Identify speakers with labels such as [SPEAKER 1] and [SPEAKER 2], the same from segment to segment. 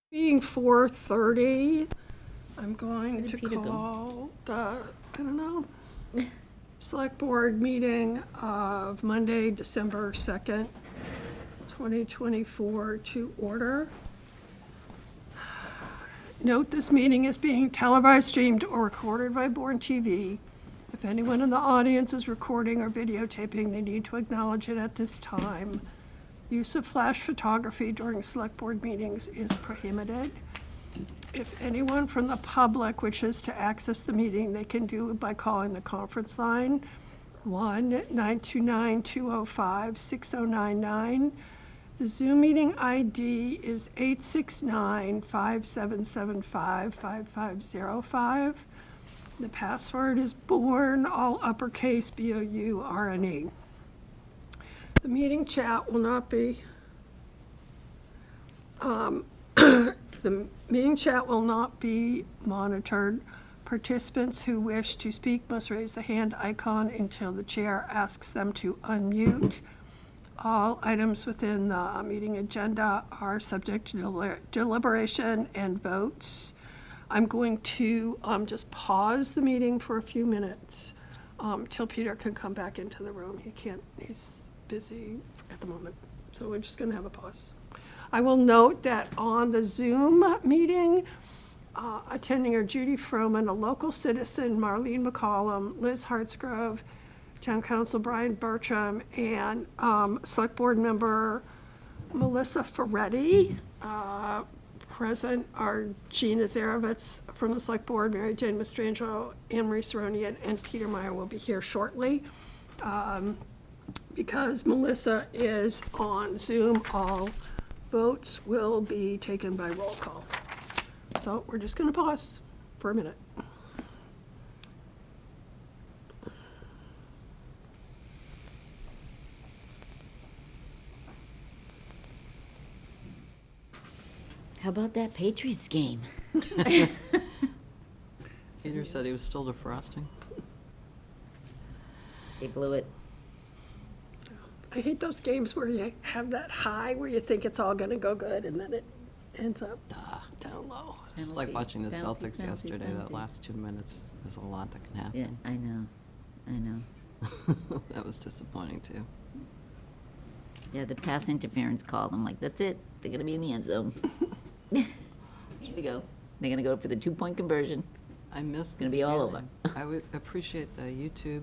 [SPEAKER 1] Being 4:30, I'm going to
[SPEAKER 2] Peter go?
[SPEAKER 1] call the, Select Board meeting of Monday, December 2nd, 2024 to order. Note this meeting is being televised, streamed, or recorded by Bourne TV. If anyone in the audience is recording or videotaping, they need to acknowledge it at this time. Use of flash photography during Select Board meetings is prohibited. If anyone from the public wishes to access the meeting, they can do it by calling the conference line, 1-929-205-6099. The Zoom meeting ID is 869-5775-5505. The password is Bourne, all uppercase, BOURNE. The meeting chat will not be, the meeting chat will not be monitored. Participants who wish to speak must raise the hand icon until the chair asks them to unmute. All items within the meeting agenda are subject to deliberation and votes. I'm going to just pause the meeting for a few minutes till Peter can come back into the room. He's busy at the moment, so we're just going to have a pause. I will note that on the Zoom meeting, attending are Judy Froman, a local citizen, Marlene McCollum, Liz Hartsgrove, Town Council Brian Bertram, and Select Board member Melissa Ferretti. Present are Gina Zarovitz from the Select Board, Mary Jane Mastrangelo, Anne Marie Cerrone, and Peter Meyer will be here shortly. Because Melissa is on Zoom, all votes will be taken by roll call. So we're just going to pause for a minute.
[SPEAKER 2] How about that Patriots game?
[SPEAKER 3] Peter said he was still defrosting.
[SPEAKER 2] They blew it.
[SPEAKER 1] I hate those games where you have that high where you think it's all going to go good and then it ends up down low.
[SPEAKER 3] Just like watching the
[SPEAKER 2] Penalties,
[SPEAKER 3] Celtics yesterday, that
[SPEAKER 2] penalties.
[SPEAKER 3] last 2 minutes, there's a lot that can happen.
[SPEAKER 2] Yeah, I know.
[SPEAKER 3] That was disappointing too.
[SPEAKER 2] Yeah, the pass interference call, I'm like, that's it. They're gonna be in the end zone. Here we go. They're gonna go for the 2-point conversion.
[SPEAKER 3] I missed.
[SPEAKER 2] It's gonna be all over.
[SPEAKER 3] I would appreciate the YouTube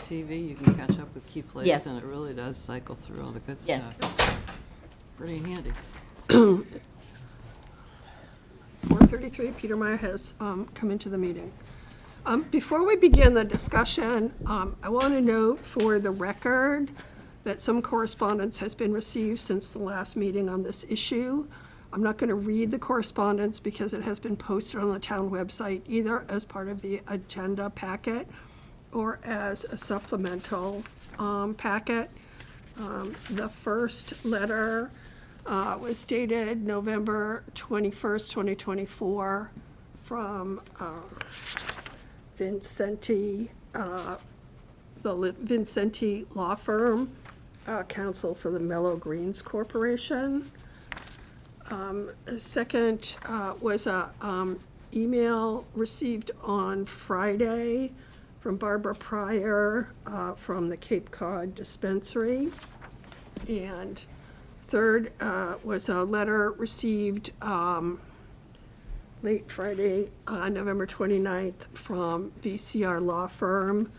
[SPEAKER 3] TV. You can catch up with key plays,
[SPEAKER 2] Yeah.
[SPEAKER 3] and it really does cycle through all the good
[SPEAKER 2] Yeah.
[SPEAKER 3] stuff. It's pretty handy.
[SPEAKER 1] 4:33, Peter Meyer has come into the meeting. Before we begin the discussion, I want to note for the record that some correspondence has been received since the last meeting on this issue. I'm not going to read the correspondence because it has been posted on the town website either as part of the agenda packet or as a supplemental packet. The first letter was dated November 21st, 2024 from Vincenti, the Vincenti Law Firm, counsel for the Mellow Greens Corporation. Second was a email received on Friday from Barbara Pryor from the Cape Cod Dispensary. And third was a letter received late Friday, November 29th, from VCR Law Firm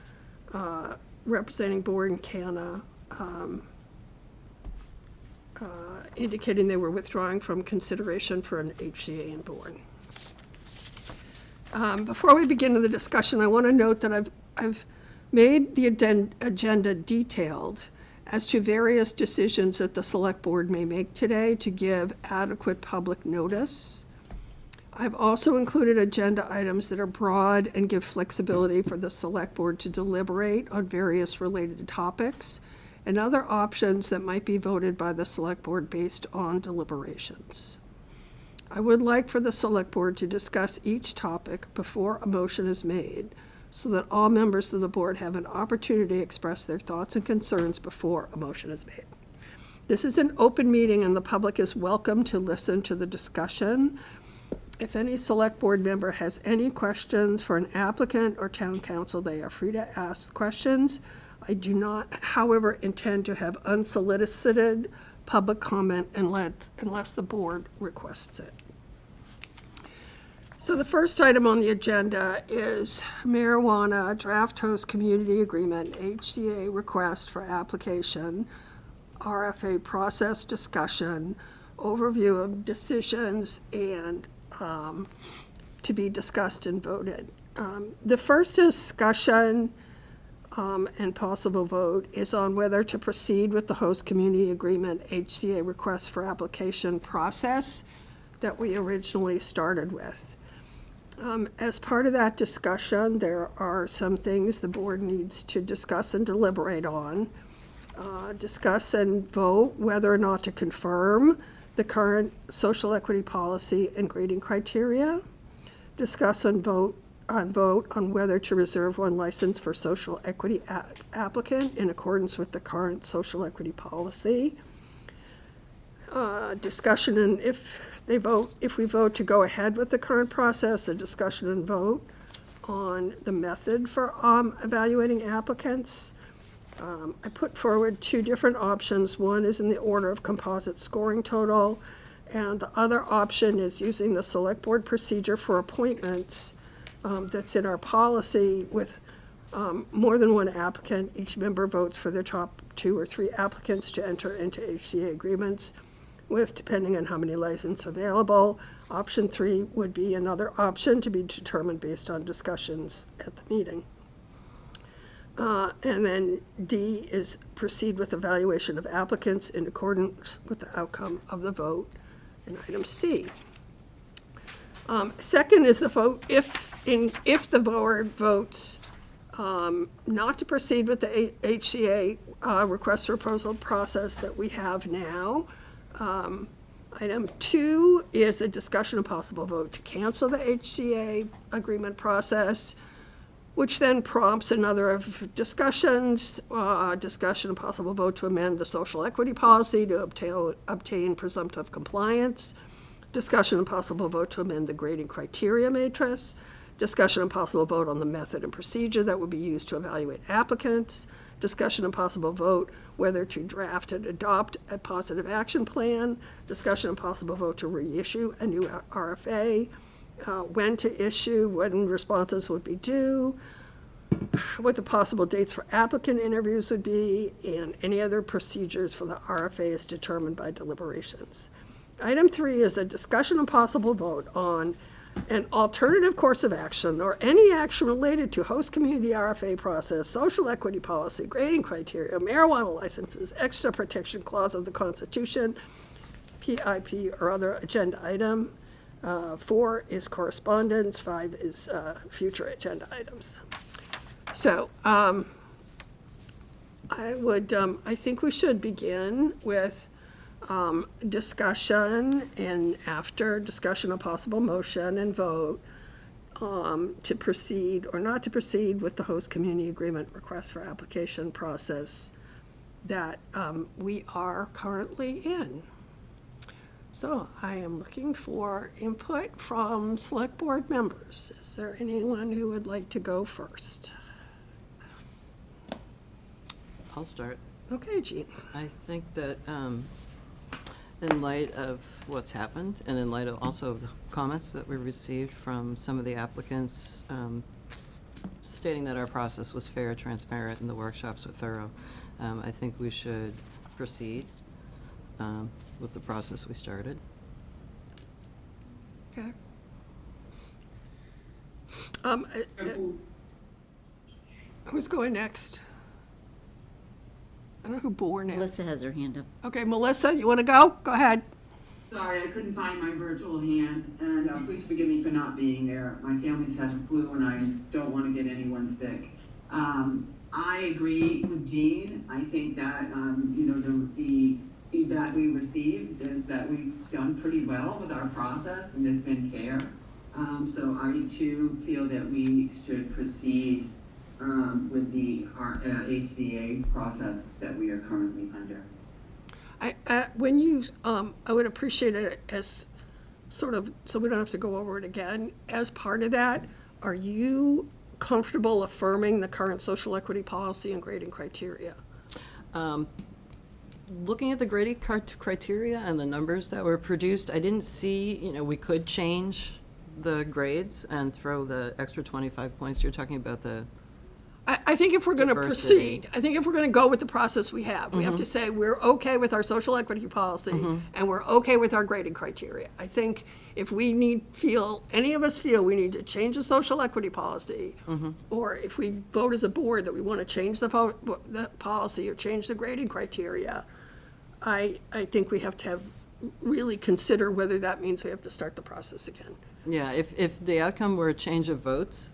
[SPEAKER 1] representing Bourne Canna, indicating they were withdrawing from consideration for an HCA in Bourne. Before we begin the discussion, I want to note that I've made the agenda detailed as to various decisions that the Select Board may make today to give adequate public notice. I've also included agenda items that are broad and give flexibility for the Select Board to deliberate on various related topics and other options that might be voted by the Select Board based on deliberations. I would like for the Select Board to discuss each topic before a motion is made so that all members of the board have an opportunity to express their thoughts and concerns before a motion is made. This is an open meeting and the public is welcome to listen to the discussion. If any select board member has any questions for an applicant or town council, they are free to ask questions. I do not, however, intend to have unsolicited public comment unless the board requests it. So the first item on the agenda is marijuana draft host community agreement, HCA request for application, RFA process discussion, overview of decisions, and to be discussed and voted. The first discussion and possible vote is on whether to proceed with the host community agreement HCA request for application process that we originally started with. As part of that discussion, there are some things the board needs to discuss and deliberate on. Discuss and vote whether or not to confirm the current social equity policy and grading criteria. Discuss and vote on whether to reserve one license for social equity applicant in accordance with the current social equity policy. Discussion and if we vote to go ahead with the current process, a discussion and vote on the method for evaluating applicants. I put forward two different options. One is in the order of composite scoring total, and the other option is using the select board procedure for appointments that's in our policy with more than one applicant. Each member votes for their top 2 or 3 applicants to enter into HCA agreements with, depending on how many licenses available. Option 3 would be another option to be determined based on discussions at the meeting. And then D is proceed with evaluation of applicants in accordance with the outcome of the vote in item C. Second is the vote if the board votes not to proceed with the HCA request for proposal process that we have now. Item 2 is a discussion and possible vote to cancel the HCA agreement process, which then prompts another of discussions, discussion and possible vote to amend the social equity policy to obtain presumptive compliance, discussion and possible vote to amend the grading criteria matrix, discussion and possible vote on the method and procedure that would be used to evaluate applicants, discussion and possible vote whether to draft and adopt a positive action plan, discussion and possible vote to reissue a new RFA, when to issue, when responses would be due, what the possible dates for applicant interviews would be, and any other procedures for the RFA is determined by deliberations. Item 3 is a discussion and possible vote on an alternative course of action or any action related to host community RFA process, social equity policy, grading criteria, marijuana licenses, extra protection clause of the Constitution, PIP, or other agenda item. 4 is correspondence, 5 is future agenda items. So I think we should begin with discussion, and after discussion, a possible motion and vote to proceed or not to proceed with the host community agreement request for application process that we are currently in. So I am looking for input from select board members. Is there anyone who would like to go first?
[SPEAKER 3] I'll start.
[SPEAKER 1] Okay, Jean.
[SPEAKER 3] I think that in light of what's happened, and in light of also of the comments that we received from some of the applicants stating that our process was fair, transparent, and the workshops were thorough, I think we should proceed with the process we started.
[SPEAKER 1] Okay. Who's going next? I don't know who Bourne is.
[SPEAKER 2] Melissa has her hand up.
[SPEAKER 1] Okay, Melissa, you want to go? Go ahead.
[SPEAKER 4] Sorry, I couldn't find my virtual hand, and please forgive me for not being there. My family's had the flu, and I don't want to get anyone sick. I agree with Jean. I think that, the feedback we received is that we've done pretty well with our process, and it's been fair. So I, too, feel that we should proceed with the HCA process that we are currently under.
[SPEAKER 1] When you, I would appreciate it as sort of, so we don't have to go over it again. As part of that, are you comfortable affirming the current social equity policy and grading criteria?
[SPEAKER 3] Looking at the grading criteria and the numbers that were produced, I didn't see, we could change the grades and throw the extra 25 points. You're talking about the,
[SPEAKER 1] I think if we're going to
[SPEAKER 3] Diversity.
[SPEAKER 1] proceed, I think if we're going to go with the process we have to say we're okay with our social equity policy and we're okay with our grading criteria. I think if any of us feel we need to change the social equity policy, or if we vote as a board that we want to change the policy or change the grading criteria, I think we have to really consider whether that means we have to start the process again.
[SPEAKER 3] yeah, if the outcome were a change of votes,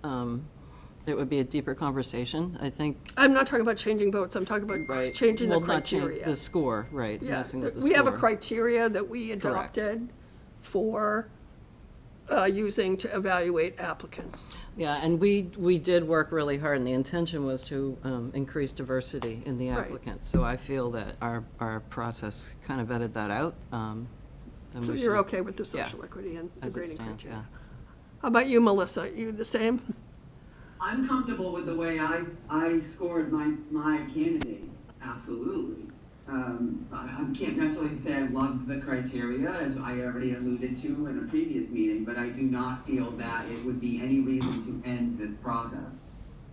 [SPEAKER 3] it would be a deeper conversation, I think.
[SPEAKER 1] I'm not talking about changing votes, I'm talking about
[SPEAKER 3] Right.
[SPEAKER 1] changing the
[SPEAKER 3] Well, not change
[SPEAKER 1] criteria.
[SPEAKER 3] the score, right,
[SPEAKER 1] Yeah,
[SPEAKER 3] messing with the
[SPEAKER 1] we
[SPEAKER 3] score.
[SPEAKER 1] have a criteria that we
[SPEAKER 3] Correct.
[SPEAKER 1] adopted for using to evaluate applicants.
[SPEAKER 3] Yeah, and we did work really hard, and the intention was to increase diversity in the
[SPEAKER 1] Right.
[SPEAKER 3] applicants. So I feel that our process kind of vetted that out. And
[SPEAKER 1] So
[SPEAKER 3] we
[SPEAKER 1] you're
[SPEAKER 3] should-
[SPEAKER 1] okay with the
[SPEAKER 3] yeah,
[SPEAKER 1] social equity and the
[SPEAKER 3] as it
[SPEAKER 1] grading
[SPEAKER 3] stands,
[SPEAKER 1] criteria?
[SPEAKER 3] yeah.
[SPEAKER 1] How about you, Melissa? You the same?
[SPEAKER 4] I'm comfortable with the way I scored my candidates, absolutely. I can't necessarily say I loved the criteria, as I already alluded to in a previous meeting, but I do not feel that it would be any reason to end this process.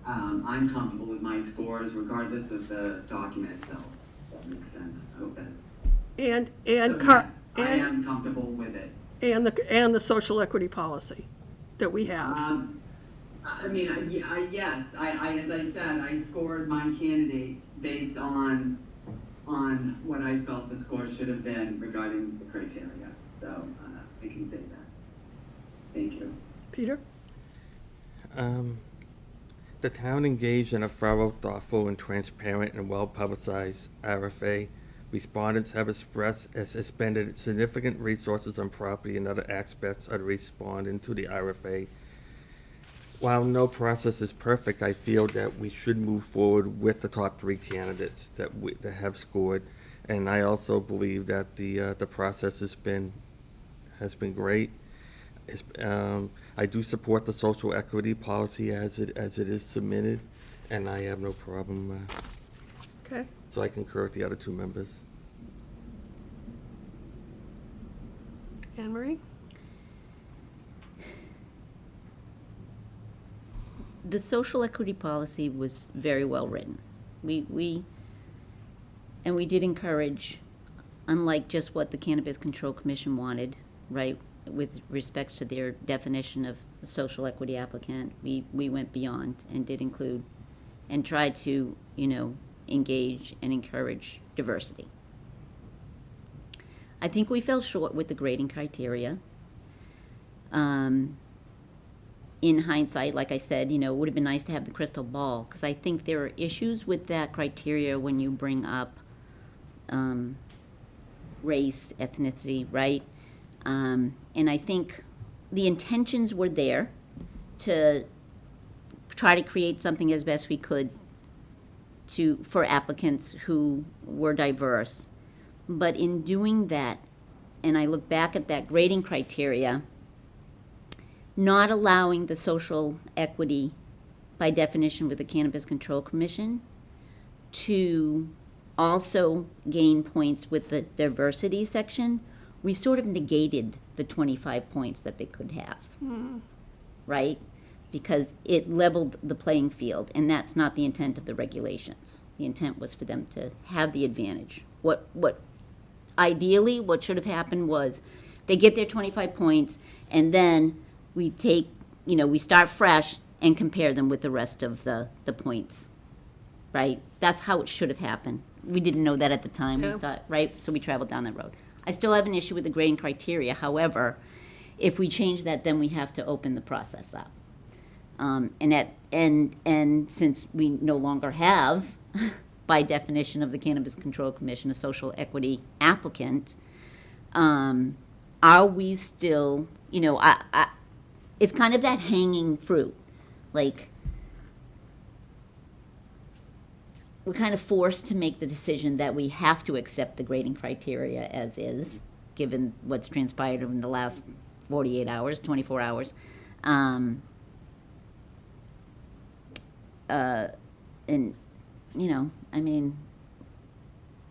[SPEAKER 4] I'm comfortable with my scores regardless of the document itself, if that makes sense. I hope that.
[SPEAKER 1] And
[SPEAKER 4] So yes, I
[SPEAKER 1] and
[SPEAKER 4] am comfortable with it.
[SPEAKER 1] and the social equity policy that we have.
[SPEAKER 4] I mean, yes, as I said, I scored my candidates based on what I felt the score should have been regarding the criteria. So, I can say that. Thank you.
[SPEAKER 1] Peter?
[SPEAKER 5] The town engaged in a thorough, thoughtful, and transparent and well-publicized RFA. Respondents have expressed has expended significant resources on property and other aspects of responding to the RFA. While no process is perfect, I feel that we should move forward with the top 3 candidates that have scored, and I also believe that the process has been great. I do support the social equity policy as it is submitted, and I have no problem.
[SPEAKER 1] Okay.
[SPEAKER 5] So I concur with the other 2 members.
[SPEAKER 1] Anne Marie?
[SPEAKER 2] The social equity policy was very well written. We did encourage, unlike just what the Cannabis Control Commission wanted, right, with respect to their definition of a social equity applicant, we went beyond and did include and tried to, engage and encourage diversity. I think we fell short with the grading criteria. In hindsight, like I said, it would have been nice to have the crystal ball, because I think there are issues with that criteria when you bring up race, ethnicity, right? And I think the intentions were there to try to create something as best we could for applicants who were diverse. But in doing that, and I look back at that grading criteria, not allowing the social equity, by definition with the Cannabis Control Commission, to also gain points with the diversity section, we sort of negated the 25 points that they could have, right? Because it leveled the playing field, and that's not the intent of the regulations. The intent was for them to have the advantage. Ideally, what should have happened was they get their 25 points, and then we take, we start fresh and compare them with the rest of the points, right? That's how it should have happened. We didn't know that at the time,
[SPEAKER 1] Yeah.
[SPEAKER 2] we thought, right? So we traveled down that road. I still have an issue with the grading criteria. However, if we change that, then we have to open the process up. And since we no longer have, by definition of the Cannabis Control Commission, a social equity applicant, are we still, it's kind of that hanging fruit. Like, we're kind of forced to make the decision that we have to accept the grading criteria as is, given what's transpired in the last 48 hours, 24 hours. And, you know, I mean,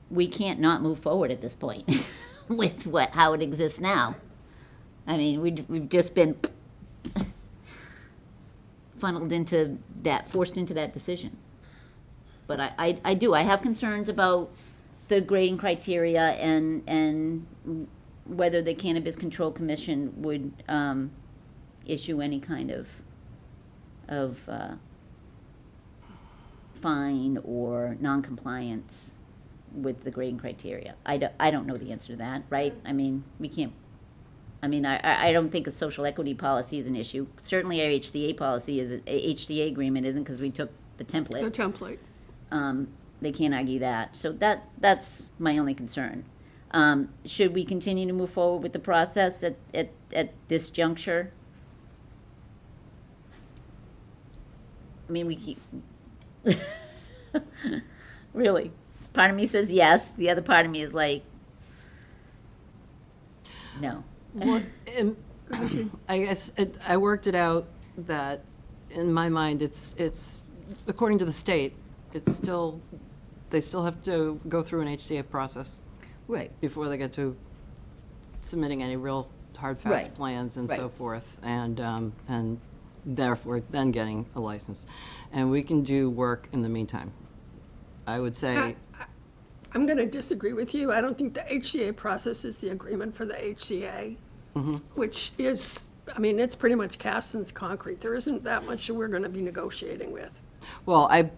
[SPEAKER 2] we can't not move forward at this point with how it exists now. I mean, we've just been funneled into that, forced into that decision. But I have concerns about the grading criteria and whether the Cannabis Control Commission would issue any kind of fine or noncompliance with the grading criteria. I don't know the answer to that, right? I mean, we can't, I mean, I don't think a social equity policy is an issue. Certainly our HCA policy is, HCA agreement isn't, because we took the template.
[SPEAKER 1] The template.
[SPEAKER 2] They can't argue that. So that's my only concern. Should we continue to move forward with the process at this juncture? I mean, we keep, really. Part of me says yes, the other part of me is like, no.
[SPEAKER 3] Well, and I guess I worked it out that, in my mind, it's according to the state, it's still, they still have to go through an HCA process
[SPEAKER 2] Right.
[SPEAKER 3] before they get to submitting any real hard, fast
[SPEAKER 2] Right.
[SPEAKER 3] plans and so
[SPEAKER 2] Right.
[SPEAKER 3] forth, and therefore then getting a license. And we can do work in the meantime. I would say,
[SPEAKER 1] I'm going to disagree with you. I don't think the HCA process is the agreement for the HCA, which is, I mean, it's pretty much cast in concrete. There isn't that much that we're going to be negotiating with.
[SPEAKER 3] well, I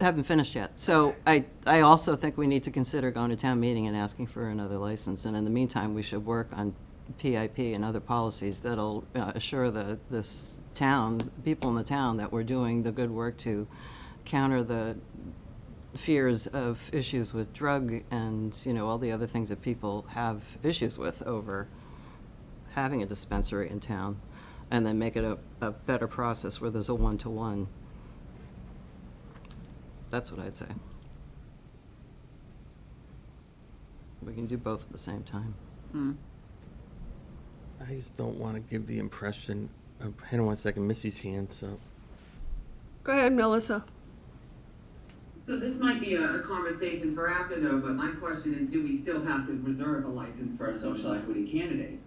[SPEAKER 3] haven't finished yet. So I also think we need to consider going to town meeting and asking for another license. And in the meantime, we should work on PIP and other policies that'll assure this town, people in the town, that we're doing the good work to counter the fears of issues with drug and, you know, all the other things that people have issues with over having a dispensary in town, and then make it a better process where there's a one-to-one. That's what I'd say. We can do both at the same time.
[SPEAKER 5] I just don't want to give the impression of, hang on one second, Missy's hand, so.
[SPEAKER 1] Go ahead, Melissa.
[SPEAKER 4] So this might be a conversation for after though, but my question is, do we still have to reserve a license for a social equity candidate,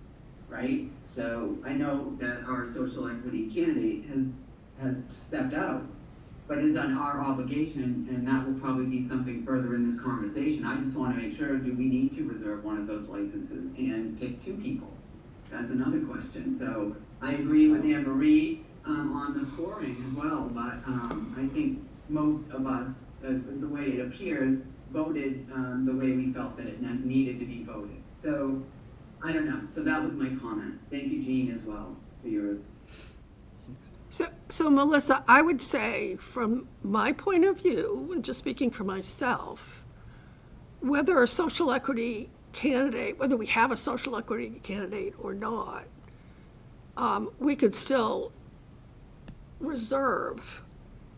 [SPEAKER 4] right? So I know that our social equity candidate has stepped out, but is on our obligation, and that will probably be something further in this conversation. I just want to make sure, do we need to reserve one of those licenses and pick two people? That's another question. So I agree with Anne Marie on the scoring as well, but I think most of us, the way it appears, voted the way we felt that it needed to be voted. So I don't know. So that was my comment. Thank you, Jean, as well, for yours.
[SPEAKER 1] So Melissa, I would say, from my point of view, and just speaking for myself, whether a social equity candidate, whether we have a social equity candidate or not, we could still reserve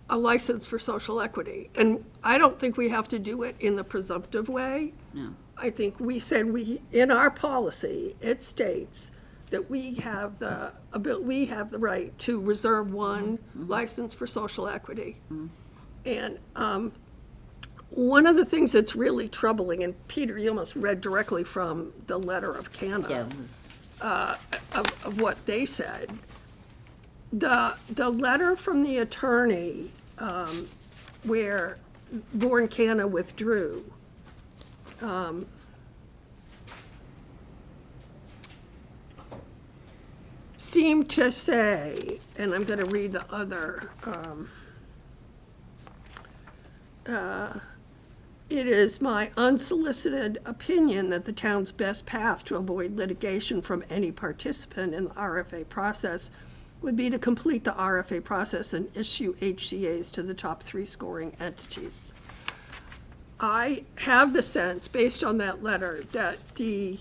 [SPEAKER 1] a license for social equity. And I don't think we have to do it in the presumptive way.
[SPEAKER 2] No.
[SPEAKER 1] I think we said in our policy, it states that we have the right to reserve one license for social equity. And one of the things that's really troubling, and Peter, you almost read directly from the letter of Canada,
[SPEAKER 2] Yeah, it was,
[SPEAKER 1] of what they said. The letter from the attorney where Bourne Canna withdrew, seemed to say, and I'm going to read the other, it is my unsolicited opinion that the town's best path to avoid litigation from any participant in the RFA process would be to complete the RFA process and issue HCAs to the top 3 scoring entities. I have the sense, based on that letter, that the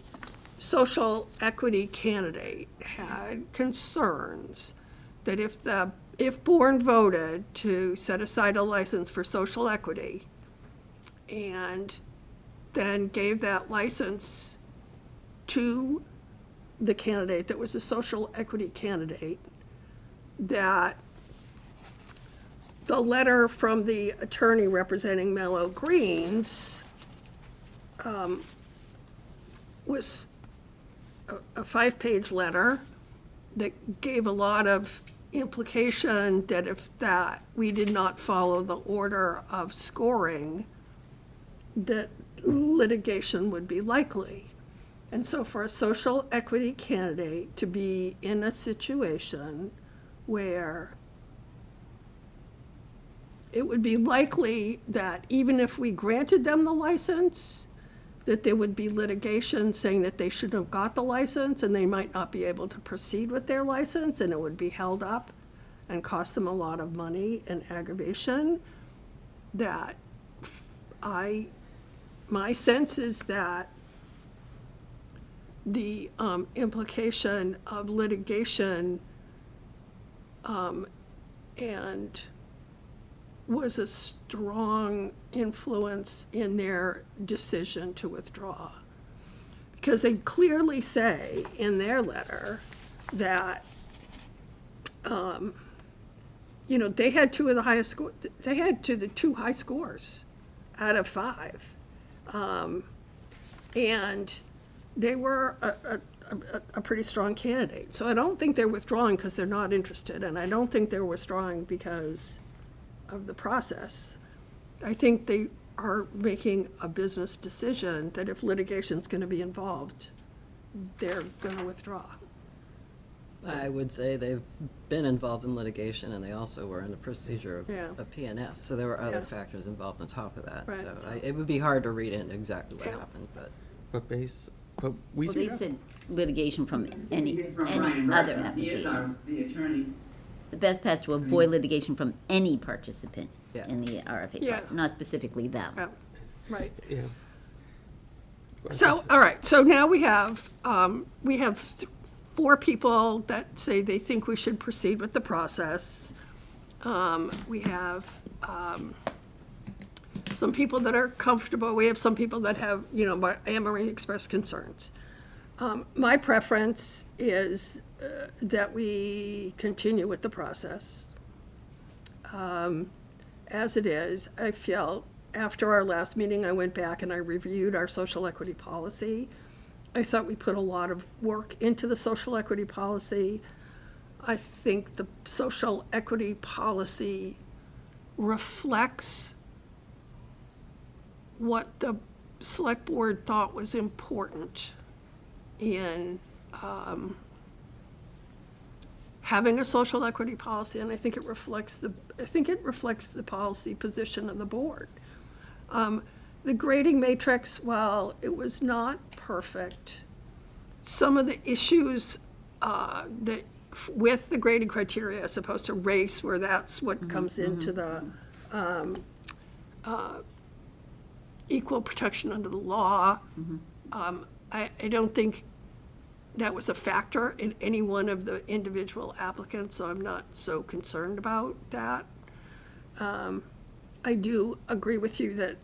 [SPEAKER 1] social equity candidate had concerns that if Bourne voted to set aside a license for social equity, and then gave that license to the candidate that was a social equity candidate, that the letter from the attorney representing Mellow Greens was a 5-page letter that gave a lot of implication that if that we did not follow the order of scoring, that litigation would be likely. And so for a social equity candidate to be in a situation where it would be likely that even if we granted them the license, that there would be litigation saying that they shouldn't have got the license and they might not be able to proceed with their license, and it would be held up and cost them a lot of money and aggravation, that my sense is that the implication of litigation and was a strong influence in their decision to withdraw. Because they clearly say in their letter that, they had two of the highest scores, they had the two high scores out of 5. And they were a pretty strong candidate. So I don't think they're withdrawing because they're not interested, and I don't think they're withdrawing because of the process. I think they are making a business decision that if litigation's going to be involved, they're going to withdraw.
[SPEAKER 3] I would say they've been involved in litigation, and they also were in the procedure of
[SPEAKER 1] Yeah.
[SPEAKER 3] a PNS, so there were other
[SPEAKER 1] Yeah.
[SPEAKER 3] factors involved on top of that.
[SPEAKER 1] Right.
[SPEAKER 3] So it would be hard to read in exactly what
[SPEAKER 1] Yeah.
[SPEAKER 3] happened, but.
[SPEAKER 5] But we,
[SPEAKER 2] Well, they said litigation from any
[SPEAKER 4] From
[SPEAKER 2] other
[SPEAKER 4] Ryan Burton. He is
[SPEAKER 2] application.
[SPEAKER 4] the attorney.
[SPEAKER 2] The Beth passed to avoid litigation from any participant
[SPEAKER 3] Yeah.
[SPEAKER 2] in the RFA,
[SPEAKER 1] Yeah.
[SPEAKER 2] not specifically them.
[SPEAKER 1] Yeah, right.
[SPEAKER 5] yeah.
[SPEAKER 1] So, all right, so now we have 4 people that say they think we should proceed with the process. We have some people that are comfortable, we have some people that have, Anne Marie expressed concerns. My preference is that we continue with the process. As it is, I felt after our last meeting, I went back and I reviewed our social equity policy. I thought we put a lot of work into the social equity policy. I think the social equity policy reflects what the select board thought was important in having a social equity policy, and I think it reflects the policy position of the board. The grading matrix, while it was not perfect, some of the issues that with the grading criteria as opposed to race, where that's what comes into the equal protection under the law, I don't think that was a factor in any one of the individual applicants, so I'm not so concerned about that. I do agree with you that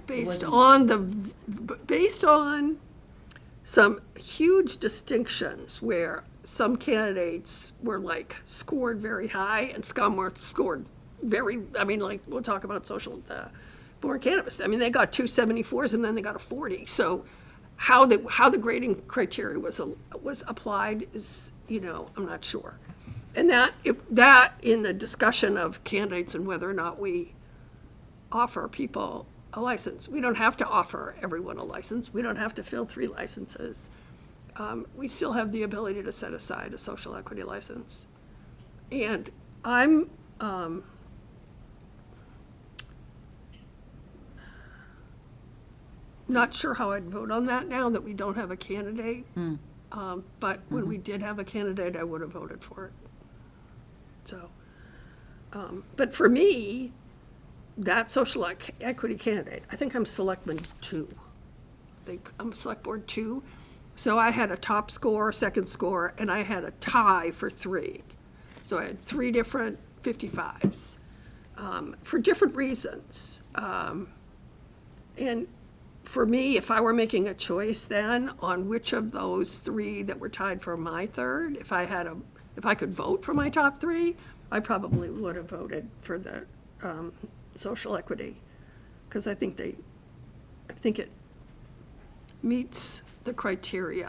[SPEAKER 1] based on some huge distinctions where some candidates were scored very high and some were scored very, we'll talk about Bourne Cannabis. They got 2 74s and then they got a 40. So how the grading criteria was applied is, I'm not sure. And that in the discussion of candidates and whether or not we offer people a license. We don't have to offer everyone a license. We don't have to fill 3 licenses. We still have the ability to set aside a social equity license. And I'm not sure how I'd vote on that now that we don't have a candidate. But when we did have a candidate, I would have voted for it. So, but for me, that social equity candidate, I think I'm selectman 2. I think I'm select board 2. So I had a top score, second score, and I had a tie for 3. So I had 3 different 55s for different reasons. And for me, if I were making a choice then on which of those 3 that were tied for my third, if I could vote for my top 3, I probably would have voted for the social equity, because I think it meets the criteria.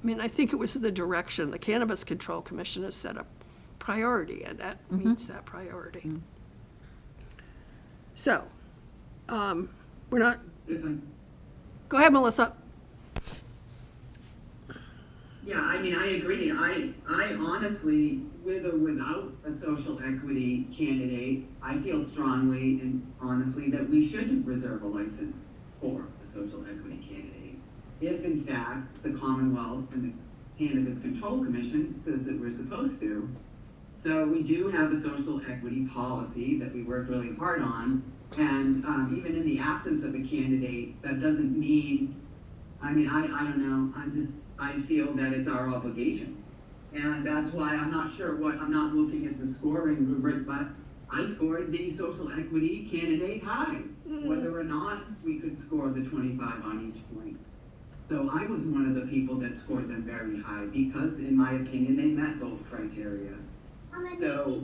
[SPEAKER 1] I mean, I think it was the direction. The Cannabis Control Commission has set a priority, and that meets that priority. So, we're not,
[SPEAKER 4] If I-
[SPEAKER 1] go ahead, Melissa.
[SPEAKER 4] Yeah, I mean, I agree. I honestly, with or without a social equity candidate, I feel strongly and honestly that we should reserve a license for a social equity candidate. If in fact the Commonwealth and the Cannabis Control Commission says that we're supposed to. So we do have a social equity policy that we worked really hard on. And even in the absence of a candidate, that doesn't mean, I mean, I don't know, I feel that it's our obligation. And that's why I'm not looking at the scoring rubric, but I scored the social equity candidate high, whether or not we could score the 25 on each point. So I was one of the people that scored them very high because, in my opinion, they met both criteria. So,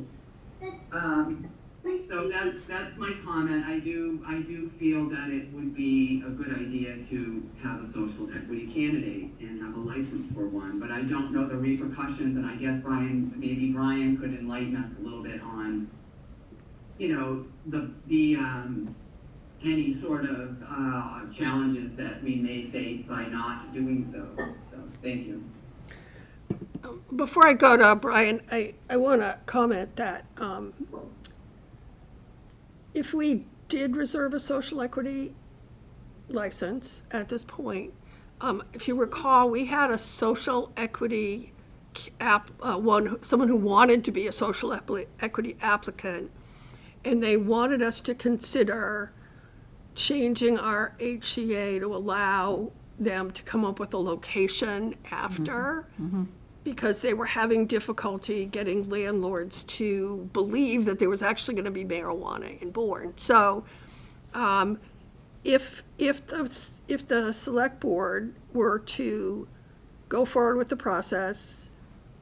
[SPEAKER 4] so that's my comment. I do feel that it would be a good idea to have a social equity candidate and have a license for one, but I don't know the repercussions, and I guess maybe Brian could enlighten us a little bit on, you know, the any sort of challenges that we may face by not doing so. So, thank you.
[SPEAKER 1] Before I go to Brian, I want to comment that if we did reserve a social equity license at this point, if you recall, we had a social equity someone who wanted to be a social equity applicant, and they wanted us to consider changing our HCA to allow them to come up with a location after, because they were having difficulty getting landlords to believe that there was actually going to be marijuana in Bourne. So if the select board were to go forward with the process,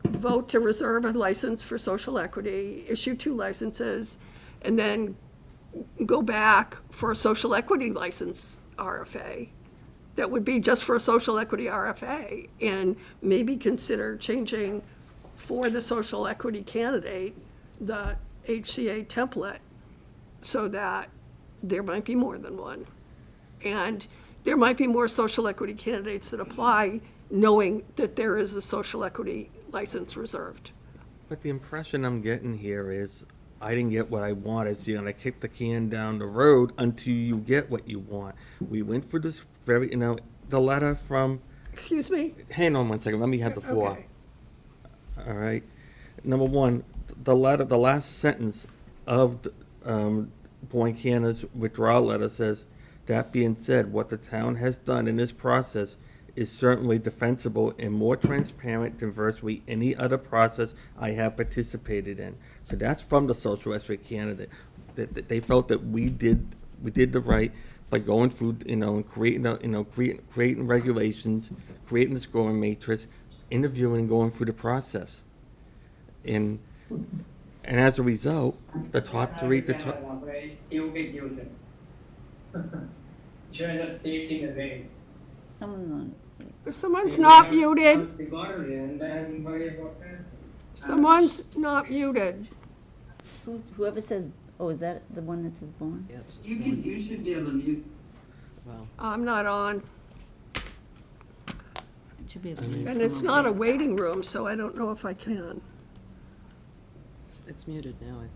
[SPEAKER 1] vote to reserve a license for social equity, issue 2 licenses, and then go back for a social equity license RFA, that would be just for a social equity RFA, and maybe consider changing for the social equity candidate the HCA template so that there might be more than one. And there might be more social equity candidates that apply knowing that there is a social equity license reserved.
[SPEAKER 5] But the impression I'm getting here is I didn't get what I wanted, so you're gonna kick the can down the road until you get what you want. We went for this very, the letter from,
[SPEAKER 1] Excuse me?
[SPEAKER 5] hang on one second, let me have the floor.
[SPEAKER 1] Okay.
[SPEAKER 5] All right. Number one, the letter, the last sentence of the, Bourne Canada's withdrawal letter says, that being said, what the town has done in this process is certainly defensible and more transparent than virtually any other process I have participated in. So that's from the social equity candidate. That they felt that we did the right by going through, and creating regulations, creating the scoring matrix, interviewing, and going through the process. And as a result, the top 3,
[SPEAKER 6] Just stating the names.
[SPEAKER 2] Someone's on.
[SPEAKER 1] If someone's not muted,
[SPEAKER 6] And then worry about that.
[SPEAKER 1] someone's not muted.
[SPEAKER 2] Whoever says, oh, is that the one that says Bourne?
[SPEAKER 3] Yeah, it's just
[SPEAKER 4] You
[SPEAKER 3] one.
[SPEAKER 4] should be able to mute.
[SPEAKER 3] Well,
[SPEAKER 1] I'm not on,
[SPEAKER 2] It should be able to.
[SPEAKER 1] and it's not a waiting room, so I don't know if I can.
[SPEAKER 3] it's muted now, I think.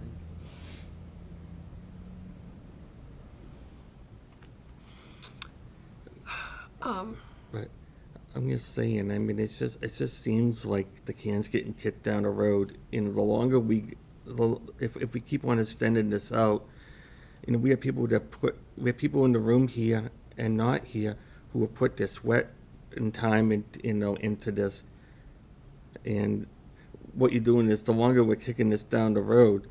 [SPEAKER 5] But I'm just saying, I mean, it just seems like the can's getting kicked down the road. The longer if we keep on extending this out, we have people in the room here and not here who have put their sweat and time into this. And what you're doing is, the longer we're kicking this down the road,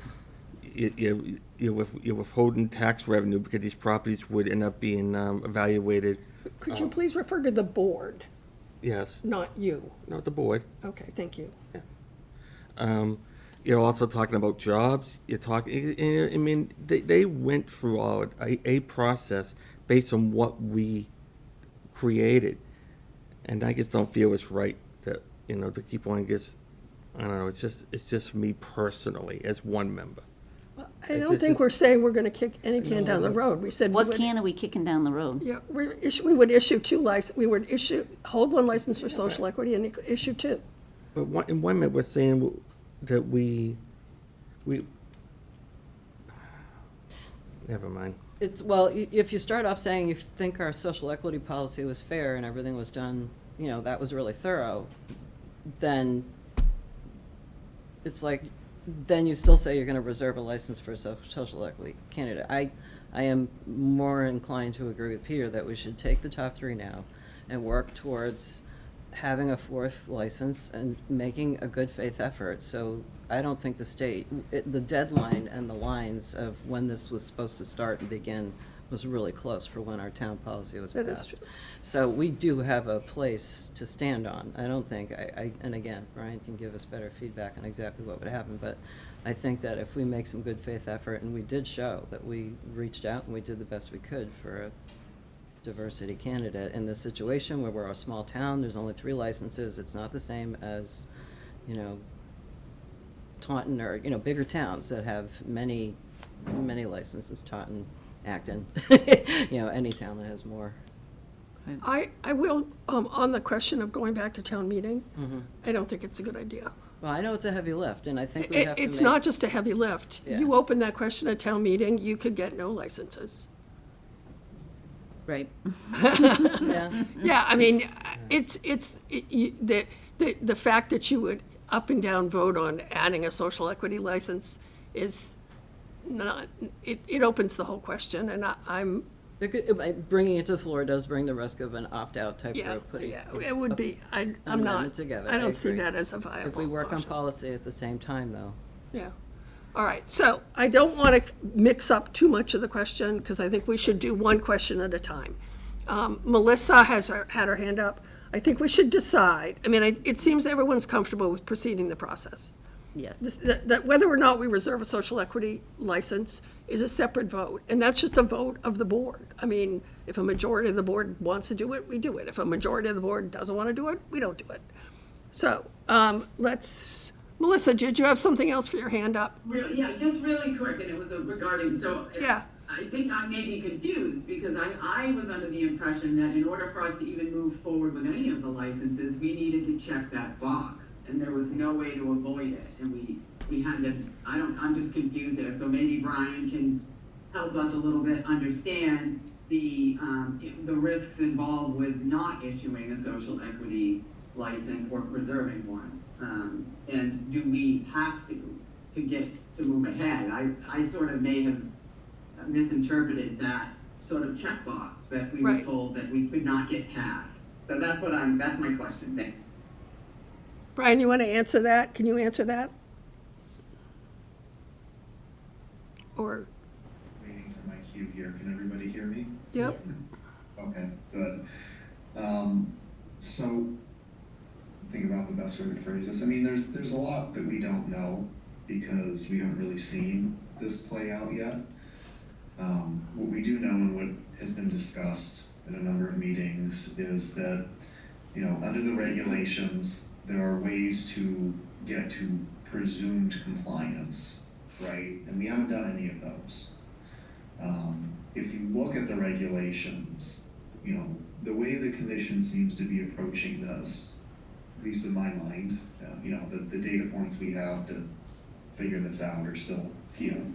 [SPEAKER 5] you're withholding tax revenue because these properties would end up being evaluated.
[SPEAKER 1] Could you please refer to the board,
[SPEAKER 5] Yes,
[SPEAKER 1] not you?
[SPEAKER 5] not the board.
[SPEAKER 1] Okay, thank you.
[SPEAKER 5] You're also talking about jobs. You're talking, I mean, they went through a process based on what we created. And I just don't feel it's right that, to keep on I don't know, it's just me personally as one member.
[SPEAKER 1] I don't think we're saying we're gonna kick any can down the road. We said we
[SPEAKER 2] What
[SPEAKER 1] would.
[SPEAKER 2] can are we kicking down the road?
[SPEAKER 1] Yeah, we would issue hold one license for social equity and issue two.
[SPEAKER 5] But in 1 minute, we're saying that we, never mind.
[SPEAKER 3] Well, if you start off saying you think our social equity policy was fair and everything was done, that was really thorough, then it's like, then you still say you're gonna reserve a license for a social equity candidate. I am more inclined to agree with Peter that we should take the top 3 now and work towards having a 4th license and making a good faith effort. So I don't think the deadline and the lines of when this was supposed to start and begin was really close for when our town policy was passed.
[SPEAKER 1] That is true.
[SPEAKER 3] So we do have a place to stand on. I don't think, and again, Brian can give us better feedback on exactly what would happen, but I think that if we make some good faith effort, and we did show that we reached out and we did the best we could for a diversity candidate in this situation where we're a small town, there's only 3 licenses, it's not the same as, Taunton or, bigger towns that have many licenses, Taunton, Acton, any town that has more.
[SPEAKER 1] I will, on the question of going back to town meeting, I don't think it's a good idea.
[SPEAKER 3] Well, I know it's a heavy lift, and I think we have to make.
[SPEAKER 1] It's not just a heavy lift.
[SPEAKER 3] Yeah.
[SPEAKER 1] You open that question at town meeting, you could get no licenses.
[SPEAKER 2] Right.
[SPEAKER 3] Yeah.
[SPEAKER 1] Yeah, I mean, the fact that you would up and down vote on adding a social equity license is not, it opens the whole question, and I'm,
[SPEAKER 3] Bringing it to the floor does bring the risk of an opt-out type
[SPEAKER 1] yeah,
[SPEAKER 3] of putting.
[SPEAKER 1] yeah, it would be, I'm not,
[SPEAKER 3] amendment together.
[SPEAKER 1] I
[SPEAKER 3] I
[SPEAKER 1] don't see
[SPEAKER 3] agree.
[SPEAKER 1] that as a viable
[SPEAKER 3] If we work on
[SPEAKER 1] option.
[SPEAKER 3] policy at the same time, though.
[SPEAKER 1] Yeah. All right, so I don't want to mix up too much of the question, because I think we should do one question at a time. Melissa had her hand up. I think we should decide, I mean, it seems everyone's comfortable with proceeding the process.
[SPEAKER 2] Yes.
[SPEAKER 1] That whether or not we reserve a social equity license is a separate vote, and that's just a vote of the board. I mean, if a majority of the board wants to do it, we do it. If a majority of the board doesn't want to do it, we don't do it. So, Melissa, did you have something else for your hand up?
[SPEAKER 4] Yeah, just really quick, and it was regarding,
[SPEAKER 1] Yeah.
[SPEAKER 4] I think I may be confused, because I was under the impression that in order for us to even move forward with any of the licenses, we needed to check that box, and there was no way to avoid it, and we had to, I'm just confused there, so maybe Brian can help us a little bit understand the risks involved with not issuing a social equity license or preserving one. And do we have to move ahead? I sort of may have misinterpreted that sort of checkbox that we were
[SPEAKER 1] Right.
[SPEAKER 4] told that we could not get past. So that's my question. Thank you.
[SPEAKER 1] Brian, you want to answer that? Can you answer that? Or,
[SPEAKER 7] Waiting for my cue here. Can everybody hear me?
[SPEAKER 1] yep,
[SPEAKER 7] Okay, good. So, think about the best way to phrase this. I mean, there's a lot that we don't know because we haven't really seen this play out yet. What we do know and what has been discussed in a number of meetings is that, under the regulations, there are ways to get to presumed compliance, right? And we haven't done any of those. If you look at the regulations, the way the commission seems to be approaching this, at least in my mind, the data points we have to figure this out are still few,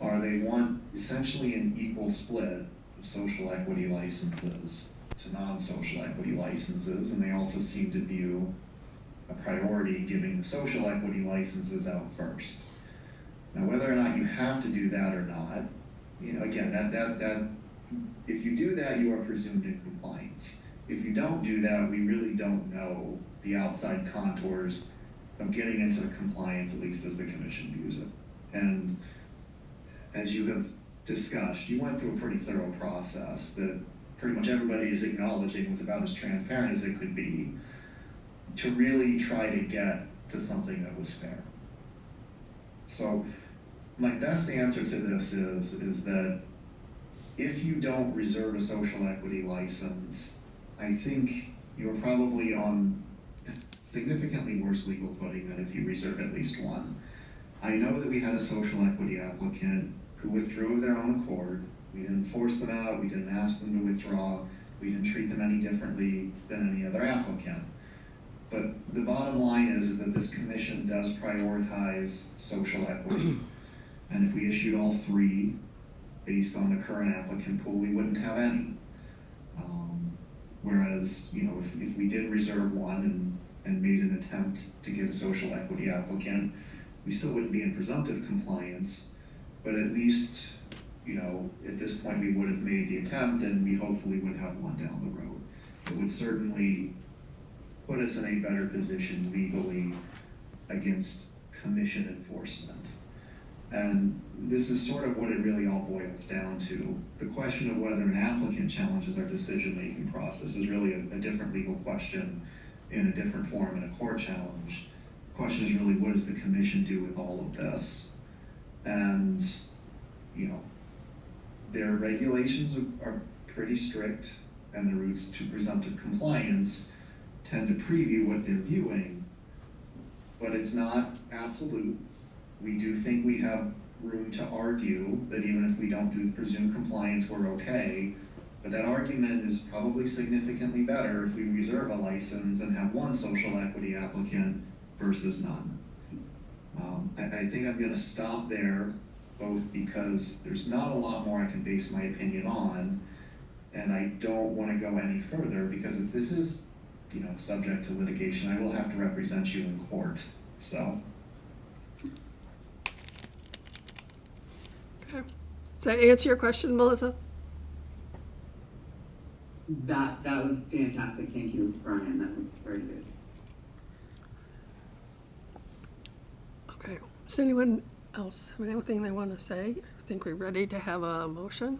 [SPEAKER 7] they want essentially an equal split of social equity licenses to non-social equity licenses, and they also seem to view a priority giving the social equity licenses out first. Now, whether or not you have to do that or not, again, that if you do that, you are presumed in compliance. If you don't do that, we really don't know the outside contours of getting into the compliance, at least as the commission views it. And as you have discussed, you went through a pretty thorough process that pretty much everybody is acknowledging was about as transparent as it could be to really try to get to something that was fair. So my best answer to this is that if you don't reserve a social equity license, I think you're probably on significantly worse legal footing than if you reserve at least one. I know that we had a social equity applicant who withdrew of their own accord. We didn't force them out, we didn't ask them to withdraw, we didn't treat them any differently than any other applicant. But the bottom line is that this commission does prioritize social equity. And if we issued all three based on the current applicant pool, we wouldn't have any. Whereas, you know, if we did reserve one and made an attempt to get a social equity applicant, we still wouldn't be in presumptive compliance, but at least, you know, at this point we would have made the attempt and we hopefully would have one down the road. It would certainly put us in a better position legally against commission enforcement. And this is sort of what it really all boils down to. The question of whether an applicant challenges our decision-making process is really a different legal question in a different form in a court challenge. The question is really, what does the commission do with all of this? And, you know, their regulations are pretty strict, and the routes to presumptive compliance tend to preview what they're viewing, but it's not absolute. We do think we have room to argue that even if we don't do presumed compliance, we're okay, but that argument is probably significantly better if we reserve a license and have one social equity applicant versus none. I think I'm gonna stop there, both because there's not a lot more I can base my opinion on, and I don't wanna go any further, because if this is, you know, subject to litigation, I will have to represent you in court, so.
[SPEAKER 1] Okay. Does that answer your question, Melissa?
[SPEAKER 4] That was fantastic. Thank you, Brian. That was very good.
[SPEAKER 1] Okay. Does anyone else have anything they want to say? I think we're ready to have a motion.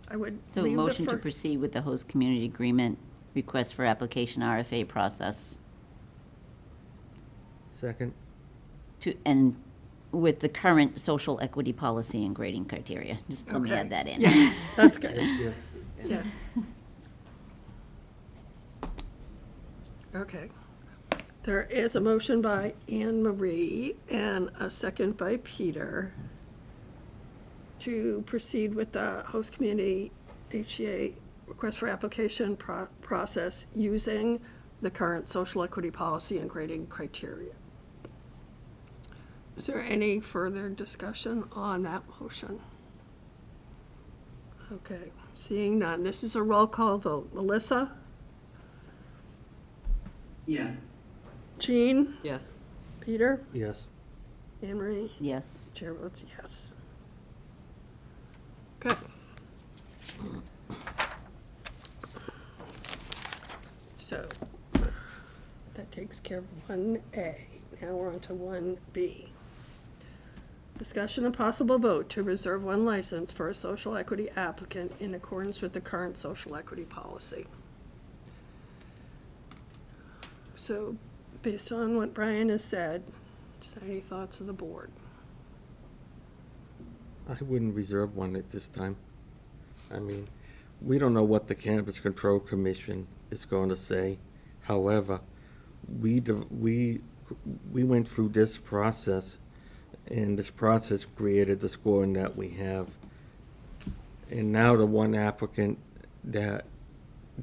[SPEAKER 1] I would
[SPEAKER 2] So
[SPEAKER 1] leave the
[SPEAKER 2] motion to
[SPEAKER 1] fir-
[SPEAKER 2] proceed with the host community agreement request for application RFA process
[SPEAKER 5] Second?
[SPEAKER 2] and with the current social equity policy and grading criteria. Just let me
[SPEAKER 1] Okay.
[SPEAKER 2] add that in.
[SPEAKER 1] Yeah, that's good.
[SPEAKER 5] Yeah.
[SPEAKER 1] Yeah. Okay. There is a motion by Anne Marie and a second by Peter to proceed with the host community HCA request for application process using the current social equity policy and grading criteria. Is there any further discussion on that motion? Okay, seeing none. This is a roll call vote. Melissa?
[SPEAKER 4] Yes.
[SPEAKER 1] Jean?
[SPEAKER 3] Yes.
[SPEAKER 1] Peter?
[SPEAKER 5] Yes.
[SPEAKER 1] Anne Marie?
[SPEAKER 2] Yes.
[SPEAKER 1] Chair votes yes. Okay. So, that takes care of 1A. Now we're on to 1B. Discussion and possible vote to reserve one license for a social equity applicant in accordance with the current social equity policy. So, based on what Brian has said, any thoughts of the board?
[SPEAKER 5] I wouldn't reserve one at this time. I mean, we don't know what the Cannabis Control Commission is going to say. However, we went through this process, and this process created the scoring that we have. And now the one applicant that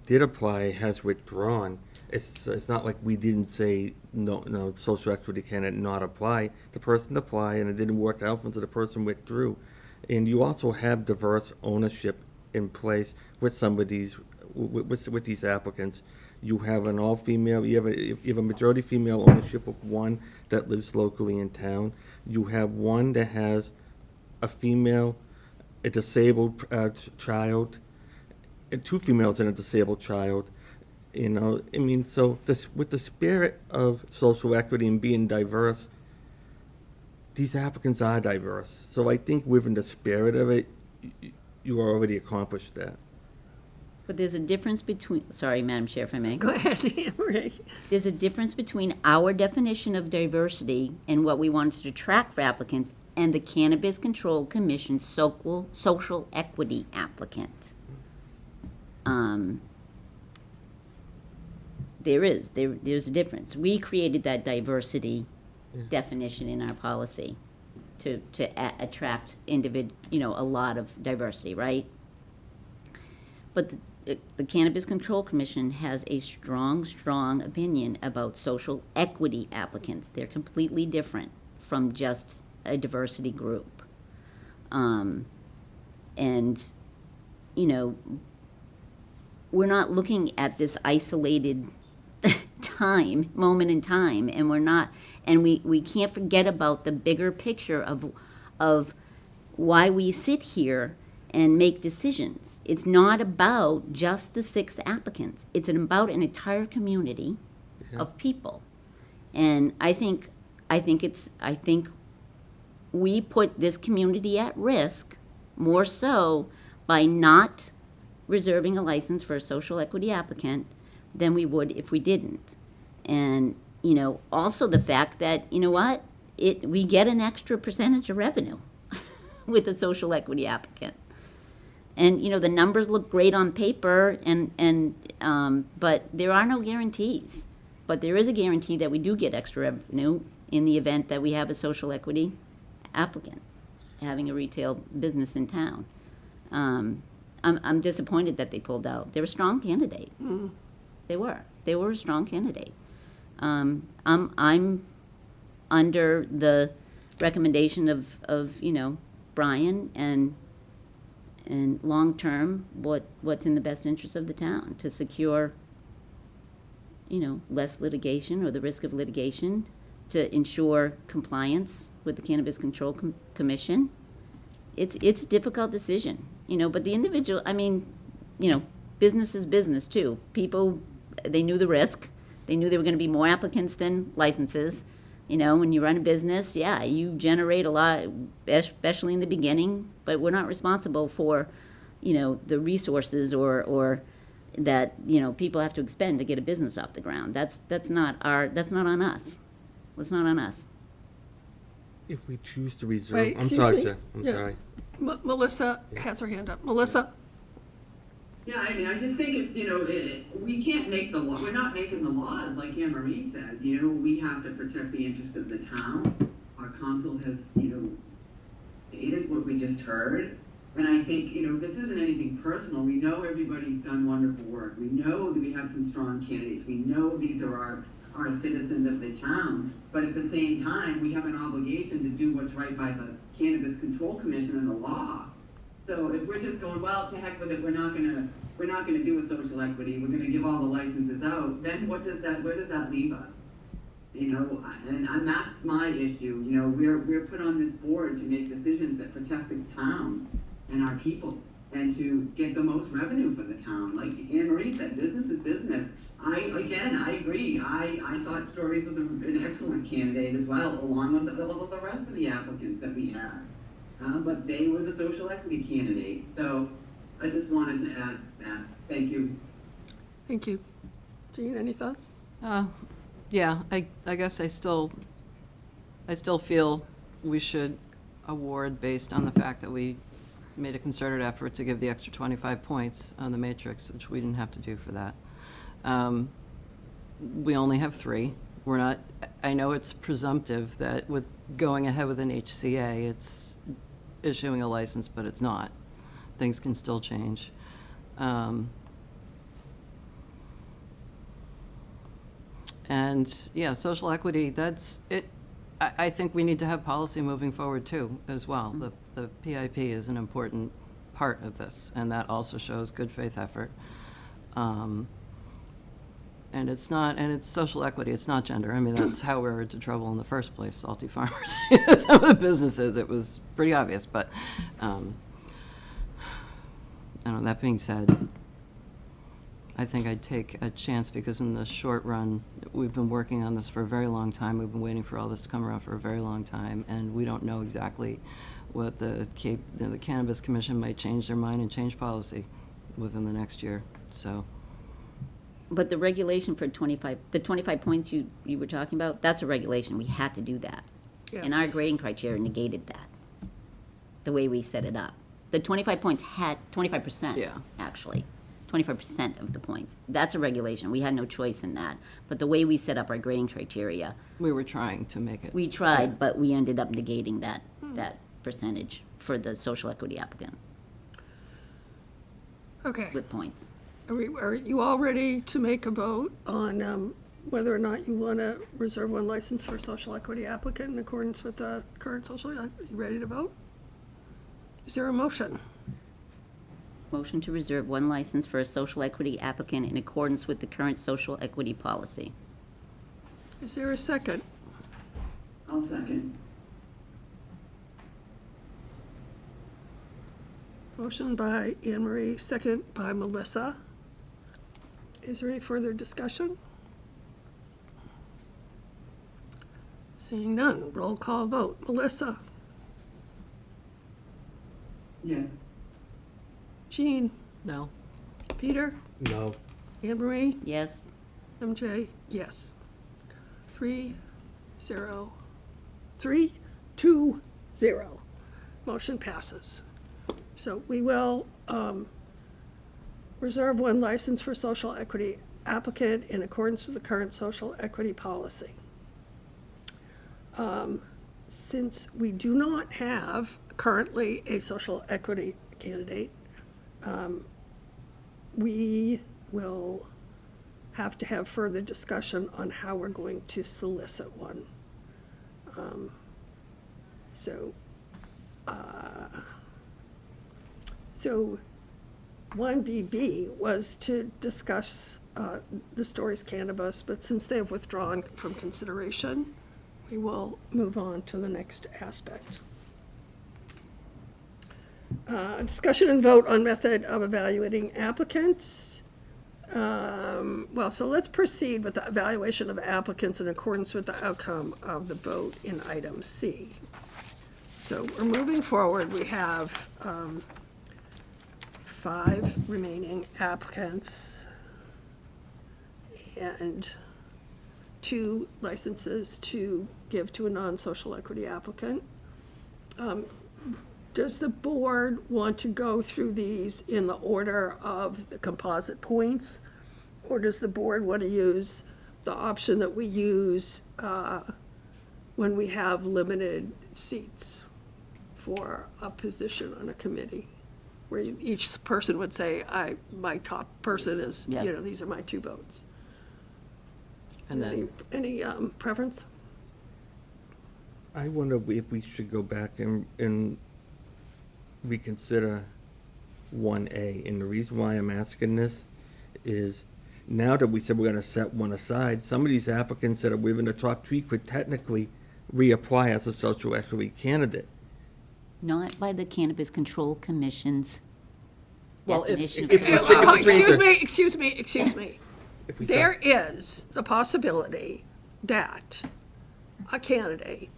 [SPEAKER 5] did apply has withdrawn. It's not like we didn't say, no, social equity cannot not apply. The person applied, and it didn't work out for them, so the person withdrew. And you also have diverse ownership in place with some of these, with these applicants. You have an all-female, you have a majority female ownership of one that lives locally in town. You have one that has a female, a disabled child, and two females and a disabled child. You know, I mean, so this, with the spirit of social equity and being diverse, these applicants are diverse. So I think within the spirit of it, you already accomplished that.
[SPEAKER 2] But there's a difference between, sorry, Madam Chair, if I may.
[SPEAKER 1] Go ahead, Anne Marie.
[SPEAKER 2] There's a difference between our definition of diversity and what we wanted to track for applicants and the Cannabis Control Commission's social equity applicant. There's a difference. We created that diversity definition in our policy to attract a lot of diversity, right? But the Cannabis Control Commission has a strong opinion about social equity applicants. They're completely different from just a diversity group. And, we're not looking at this isolated moment in time, and we can't forget about the bigger picture of why we sit here and make decisions. It's not about just the 6 applicants. It's about an entire community of people. And I think we put this community at risk more so by not reserving a license for a social equity applicant than we would if we didn't. And, also the fact that, we get an extra percentage of revenue with a social equity applicant. And, the numbers look great on paper, but there are no guarantees. But there is a guarantee that we do get extra revenue in the event that we have a social equity applicant having a retail business in town. I'm disappointed that they pulled out. They're a strong candidate. Mm. They were a strong candidate. I'm under the recommendation of Brian and long-term, what's in the best interest of the town to secure, less litigation or the risk of litigation, to ensure compliance with the Cannabis Control Commission. It's a difficult decision, but the individual, business is business too. People, they knew the risk. They knew there were going to be more applicants than licenses. When you run a business, you generate a lot, especially in the beginning, but we're not responsible for, the resources or that, people have to expend to get a business off the ground. That's not on us. That's not on us.
[SPEAKER 5] If we choose to reserve,
[SPEAKER 1] Wait,
[SPEAKER 5] I'm
[SPEAKER 1] excuse
[SPEAKER 5] sorry,
[SPEAKER 1] me?
[SPEAKER 5] Jeff, I'm
[SPEAKER 1] Yeah.
[SPEAKER 5] sorry.
[SPEAKER 1] Melissa has her hand up. Melissa?
[SPEAKER 4] Yeah, I just think it's, we can't make the law, we're not making the laws, like Anne Marie said, we have to protect the interest of the town. Our council has, stated what we just heard. And I think, this isn't anything personal. We know everybody's done wonderful work. We know that we have some strong candidates. We know these are our citizens of the town. But at the same time, we have an obligation to do what's right by the Cannabis Control Commission and the law. So if we're just going, well, to heck with it, we're not gonna do a social equity, we're gonna give all the licenses out, then where does that leave us? And that's my issue. We're put on this board to make decisions that protect the town and our people and to get the most revenue for the town. Like Anne Marie said, business is business. I agree. I thought Stories was an excellent candidate as well, along with the rest of the applicants that we had. But they were the social equity candidate. So I just wanted to add that. Thank you.
[SPEAKER 1] Thank you. Jean, any thoughts?
[SPEAKER 3] Yeah, I guess I still feel we should award based on the fact that we made a concerted effort to give the extra 25 points on the matrix, which we didn't have to do for that. We only have 3. We're not, I know it's presumptive that with going ahead with an HCA, it's issuing a license, but it's not. Things can still change. And yeah, social equity, that's it. I think we need to have policy moving forward too, as well. The PIP is an important part of this, and that also shows good faith effort. And it's social equity, it's not gender. I mean, that's how we were into trouble in the first place, Salty Farmers. Some of the businesses, it was pretty obvious, but, I don't know, that being said, I think I'd take a chance, because in the short run, we've been working on this for a very long time. We've been waiting for all this to come around for a very long time, and we don't know exactly what the Cannabis Commission might change their mind and change policy within the next year, so.
[SPEAKER 2] But the regulation for 25, the 25 points you were talking about, that's a regulation. We had to do that.
[SPEAKER 1] Yeah.
[SPEAKER 2] And our grading criteria negated that, the way we set it up. The 25 points had 25%,
[SPEAKER 3] Yeah.
[SPEAKER 2] actually. 25% of the points. That's a regulation. We had no choice in that. But the way we set up our grading criteria,
[SPEAKER 3] We were trying to make it.
[SPEAKER 2] we tried, but we ended up negating that percentage for the social equity applicant
[SPEAKER 1] Okay.
[SPEAKER 2] with points.
[SPEAKER 1] Are you all ready to make a vote on whether or not you want to reserve one license for social equity applicant in accordance with the current social? Are you ready to vote? Is there a motion?
[SPEAKER 2] Motion to reserve one license for a social equity applicant in accordance with the current social equity policy.
[SPEAKER 1] Is there a second?
[SPEAKER 4] I'll second.
[SPEAKER 1] Motion by Anne Marie, second by Melissa. Is there any further discussion? Seeing none, roll call vote. Melissa?
[SPEAKER 4] Yes.
[SPEAKER 1] Jean?
[SPEAKER 3] No.
[SPEAKER 1] Peter?
[SPEAKER 5] No.
[SPEAKER 1] Anne Marie?
[SPEAKER 2] Yes?
[SPEAKER 1] MJ? Yes. 3-0. 3-2-0. Motion passes. So we will reserve one license for social equity applicant in accordance with the current social equity policy. Since we do not have currently a social equity candidate, we will have to have further discussion on how we're going to solicit one. So 1BB was to discuss the Stories Cannabis, but since they have withdrawn from consideration, we will move on to the next aspect. Discussion and vote on method of evaluating applicants. So let's proceed with the evaluation of applicants in accordance with the outcome of the vote in item C. So we're moving forward. We have 5 remaining applicants and 2 licenses to give to a non-social equity applicant. Does the board want to go through these in the order of the composite points? Or does the board want to use the option that we use when we have limited seats for a position on a committee? Where each person would say, my top person is,
[SPEAKER 2] Yeah.
[SPEAKER 1] these are my 2 votes.
[SPEAKER 3] And then,
[SPEAKER 1] Any preference?
[SPEAKER 5] I wonder if we should go back and reconsider 1A. And the reason why I'm asking this is, now that we said we're gonna set one aside, some of these applicants that are within the top 3 could technically reapply as a social equity candidate.
[SPEAKER 2] Not by the Cannabis Control Commission's
[SPEAKER 3] Well, if-
[SPEAKER 2] definition
[SPEAKER 5] if-
[SPEAKER 2] of
[SPEAKER 5] if-
[SPEAKER 2] social
[SPEAKER 1] Oh,
[SPEAKER 5] if-
[SPEAKER 1] excuse me.
[SPEAKER 5] If we
[SPEAKER 1] There
[SPEAKER 5] start-
[SPEAKER 1] is the possibility that a candidate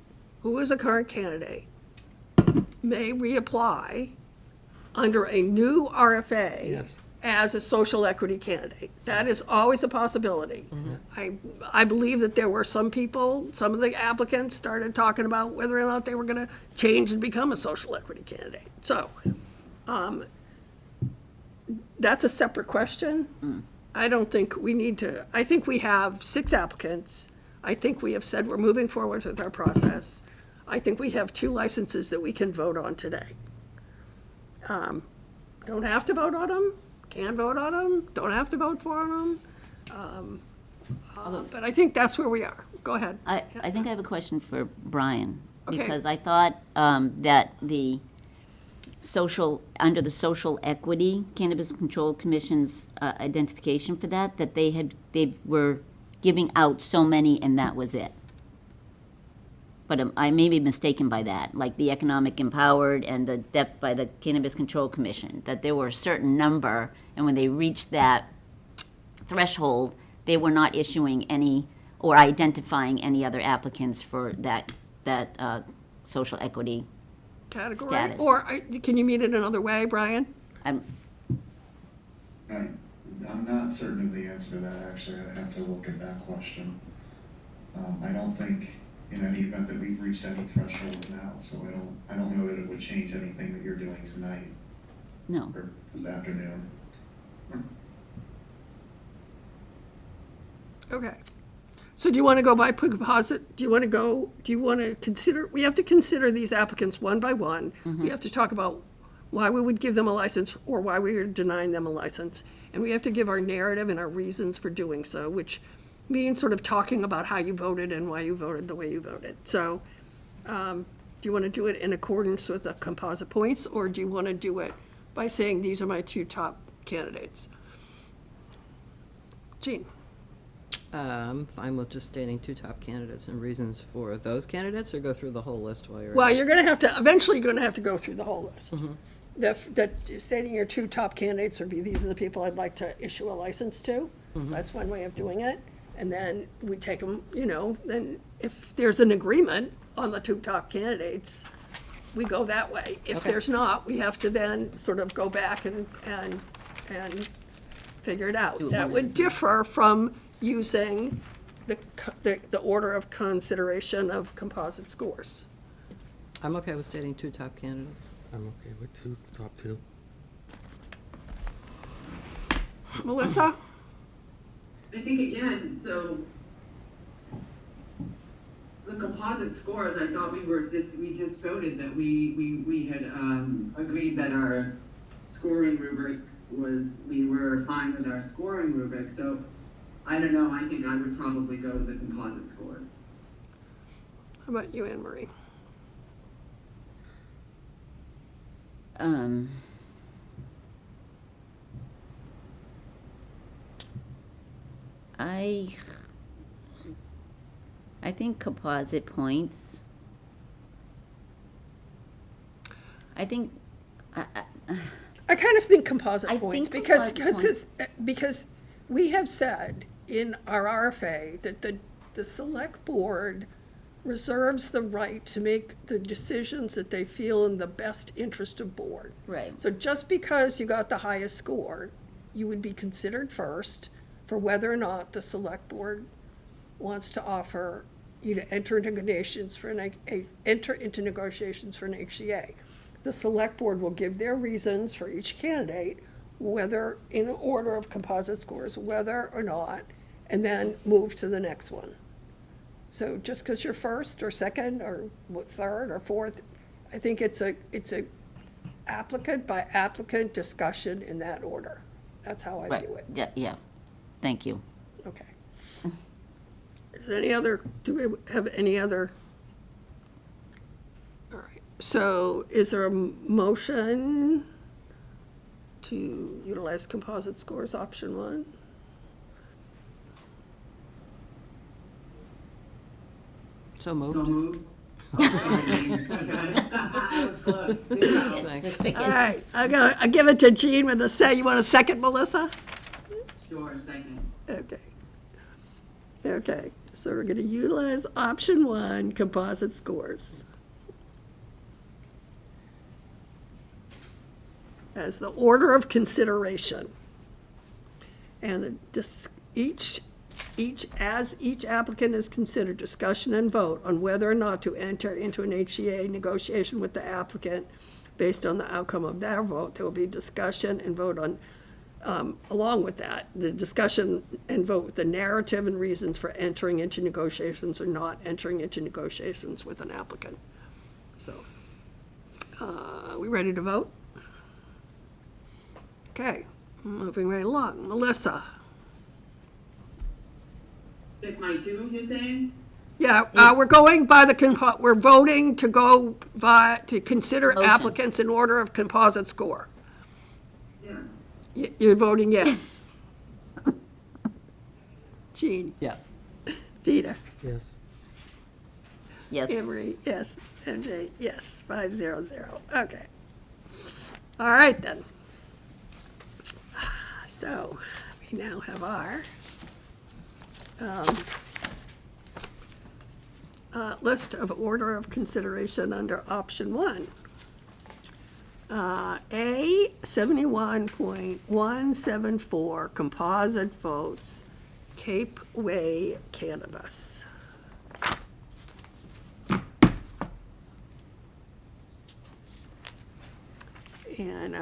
[SPEAKER 1] who is a current candidate may reapply under a new RFA
[SPEAKER 5] Yes.
[SPEAKER 1] as a social equity candidate. That is always a possibility. I believe that there were some people, some of the applicants started talking about whether or not they were going to change and become a social equity candidate. So that's a separate question. I don't think we need to, I think we have 6 applicants. I think we have said we're moving forward with our process. I think we have 2 licenses that we can vote on today. Don't have to vote on them, can vote on them, don't have to vote for them. But I think that's where we are. Go ahead.
[SPEAKER 2] I think I have a question for Brian,
[SPEAKER 1] Okay.
[SPEAKER 2] because I thought that the under the Social Equity Cannabis Control Commission's identification for that they were giving out so many and that was it. But I may be mistaken by that, like the Economic Empowered and the by the Cannabis Control Commission, that there were a certain number, and when they reached that threshold, they were not issuing any or identifying any other applicants for that social equity.
[SPEAKER 1] Category?
[SPEAKER 2] Status.
[SPEAKER 1] Or can you mean it another way, Brian?
[SPEAKER 2] Um,
[SPEAKER 7] I'm not certain of the answer to that, actually. I'd have to look at that question. I don't think in any event that we've reached any thresholds now, so I don't know that it would change anything that you're doing tonight
[SPEAKER 2] No.
[SPEAKER 7] or this afternoon.
[SPEAKER 1] Okay. So do you want to go by composite? Do you want to consider, we have to consider these applicants one by one. We have to talk about why we would give them a license or why we are denying them a license. And we have to give our narrative and our reasons for doing so, which means sort of talking about how you voted and why you voted the way you voted. So do you want to do it in accordance with the composite points, or do you want to do it by saying these are my two top candidates? Jean?
[SPEAKER 3] I'm fine with just stating two top candidates and reasons for those candidates, or go through the whole list while you're at
[SPEAKER 1] Well,
[SPEAKER 3] it?
[SPEAKER 1] you're going to have to, eventually you're going to have to go through the whole list. That stating your two top candidates would be, these are the people I'd like to issue a license to. That's one way of doing it. And then we take them, then if there's an agreement on the two top candidates, we go that way. If
[SPEAKER 3] Okay.
[SPEAKER 1] there's not, we have to then sort of go back and figure it out.
[SPEAKER 2] Do it
[SPEAKER 1] That
[SPEAKER 2] one
[SPEAKER 1] would
[SPEAKER 2] at a time.
[SPEAKER 1] differ from using the order of consideration of composite scores.
[SPEAKER 3] I'm okay with stating two top candidates.
[SPEAKER 5] I'm okay with top two.
[SPEAKER 1] Melissa?
[SPEAKER 4] I think again, so the composite scores, I thought we just voted that we had agreed that our scoring rubric we were fine with our scoring rubric. So I don't know, I think I would probably go with the composite scores.
[SPEAKER 1] How about you, Anne Marie?
[SPEAKER 2] I think composite points. I think,
[SPEAKER 1] I kind of think composite
[SPEAKER 2] I
[SPEAKER 1] points,
[SPEAKER 2] think
[SPEAKER 1] because,
[SPEAKER 2] composite
[SPEAKER 1] because we have said in our RFA that the select board reserves the right to make the decisions that they feel in the best interest of board.
[SPEAKER 2] right,
[SPEAKER 1] So just because you got the highest score, you would be considered first for whether or not the select board wants to offer you to enter into negotiations for an HCA. The select board will give their reasons for each candidate, whether in order of composite scores, whether or not, and then move to the next one. So just because you're first or second or third or fourth, I think it's a applicant by applicant discussion in that order. That's how I
[SPEAKER 2] right,
[SPEAKER 1] view it.
[SPEAKER 2] yeah, thank you.
[SPEAKER 1] Okay. Is there any other, do we have any other? All right, so is there a motion to utilize composite scores, option one?
[SPEAKER 3] So
[SPEAKER 4] So
[SPEAKER 3] moved.
[SPEAKER 4] moved. That was close.
[SPEAKER 2] Yeah,
[SPEAKER 3] Thanks.
[SPEAKER 2] just pick
[SPEAKER 1] All
[SPEAKER 2] it.
[SPEAKER 1] right, I give it to Jean with a say. You want a second, Melissa?
[SPEAKER 4] Sure, second.
[SPEAKER 1] Okay. Okay, so we're gonna utilize option one, composite scores, as the order of consideration. And each applicant is considered, discussion and vote on whether or not to enter into an HCA negotiation with the applicant. Based on the outcome of their vote, there will be discussion and vote on, along with that, the discussion and vote with the narrative and reasons for entering into negotiations or not entering into negotiations with an applicant. So, are we ready to vote? Okay, moving right along. Melissa?
[SPEAKER 4] Pick my two, you're saying?
[SPEAKER 1] Yeah, we're going by we're voting to go to consider
[SPEAKER 2] Motion.
[SPEAKER 1] applicants in order of composite score.
[SPEAKER 4] Yeah.
[SPEAKER 1] You're voting yes. Jean?
[SPEAKER 3] Yes.
[SPEAKER 1] Peter?
[SPEAKER 5] Yes.
[SPEAKER 2] Yes,
[SPEAKER 1] Emery, yes. MJ, yes. 500. Okay. All right, then. So, we now have our list of order of consideration under option 1. A, 71.174 composite votes, Cape Way Cannabis. And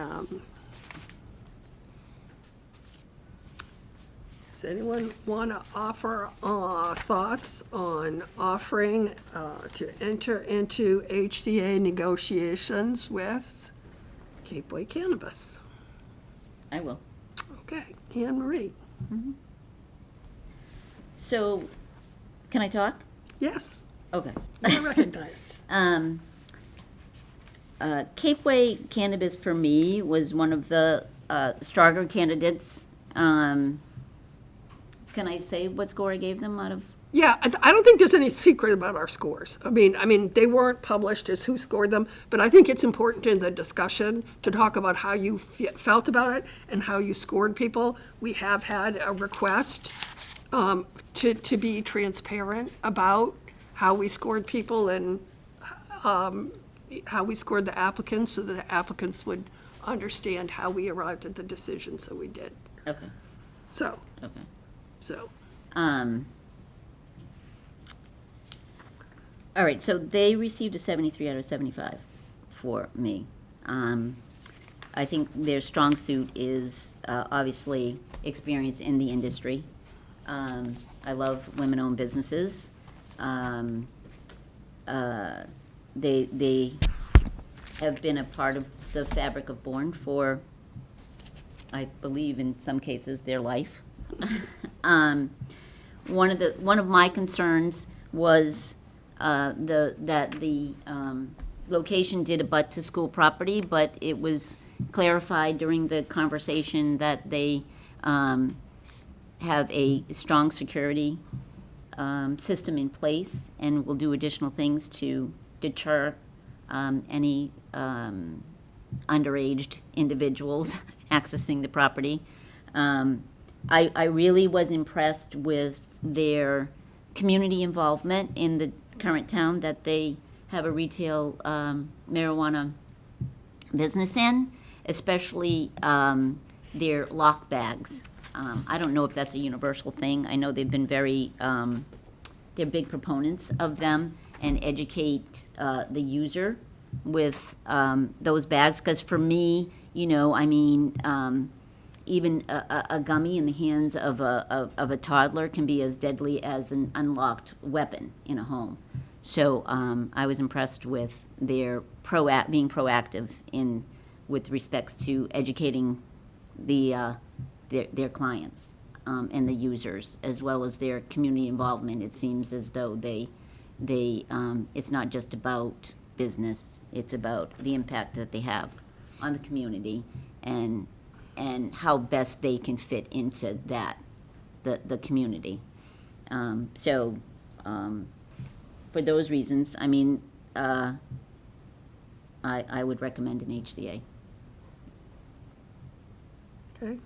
[SPEAKER 1] does anyone want to offer thoughts on offering to enter into HCA negotiations with Cape Way Cannabis?
[SPEAKER 2] I will.
[SPEAKER 1] Okay, Anne Marie.
[SPEAKER 2] So, can I talk?
[SPEAKER 1] Yes,
[SPEAKER 2] Okay.
[SPEAKER 1] you're recognized.
[SPEAKER 2] Cape Way Cannabis for me was one of the stronger candidates. Can I say what score I gave them out of?
[SPEAKER 1] Yeah, I don't think there's any secret about our scores. I mean, they weren't published as who scored them, but I think it's important in the discussion to talk about how you felt about it and how you scored people. We have had a request to be transparent about how we scored people and how we scored the applicants, so that the applicants would understand how we arrived at the decision, so we did.
[SPEAKER 2] Okay.
[SPEAKER 1] So,
[SPEAKER 2] Okay.
[SPEAKER 1] so.
[SPEAKER 2] All right, so they received a 73 out of 75 for me. I think their strong suit is obviously experience in the industry. I love women-owned businesses. They have been a part of the fabric of Bourne for, I believe in some cases, their life. One of my concerns was that the location did abut to school property, but it was clarified during the conversation that they have a strong security system in place and will do additional things to deter any underaged individuals accessing the property. I really was impressed with their community involvement in the current town that they have a retail marijuana business in, especially their lock bags. I don't know if that's a universal thing. I know they've been they're big proponents of them and educate the user with those bags. Because for me, even a gummy in the hands of a toddler can be as deadly as an unlocked weapon in a home. So I was impressed with their being proactive with respects to educating their clients and the users, as well as their community involvement. It seems as though it's not just about business; it's about the impact that they have on the community and how best they can fit into the community. For those reasons, I would recommend an HCA.
[SPEAKER 1] Okay.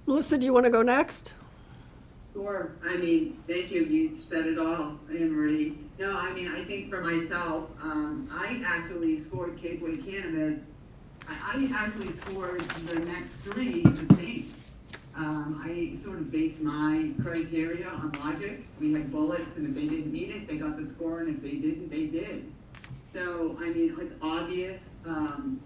[SPEAKER 1] Melissa, do you want to go next?
[SPEAKER 4] Sure. Thank you. You said it all, Anne Marie. No, I think for myself, I actually scored Cape Way Cannabis. I actually scored the next three the same. I sort of based my criteria on logic. We had bullets, and if they didn't meet it, they got the score, and if they didn't, they did. So, it's obvious,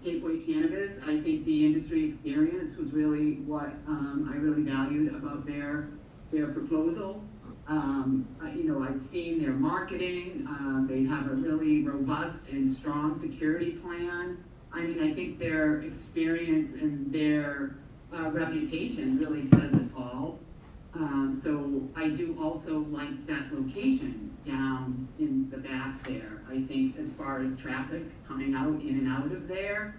[SPEAKER 4] Cape Way Cannabis, I think the industry experience was really what I really valued about their proposal. I've seen their marketing. They have a really robust and strong security plan. I think their experience and their reputation really says it all. So I do also like that location down in the back there. I think as far as traffic coming out in and out of there,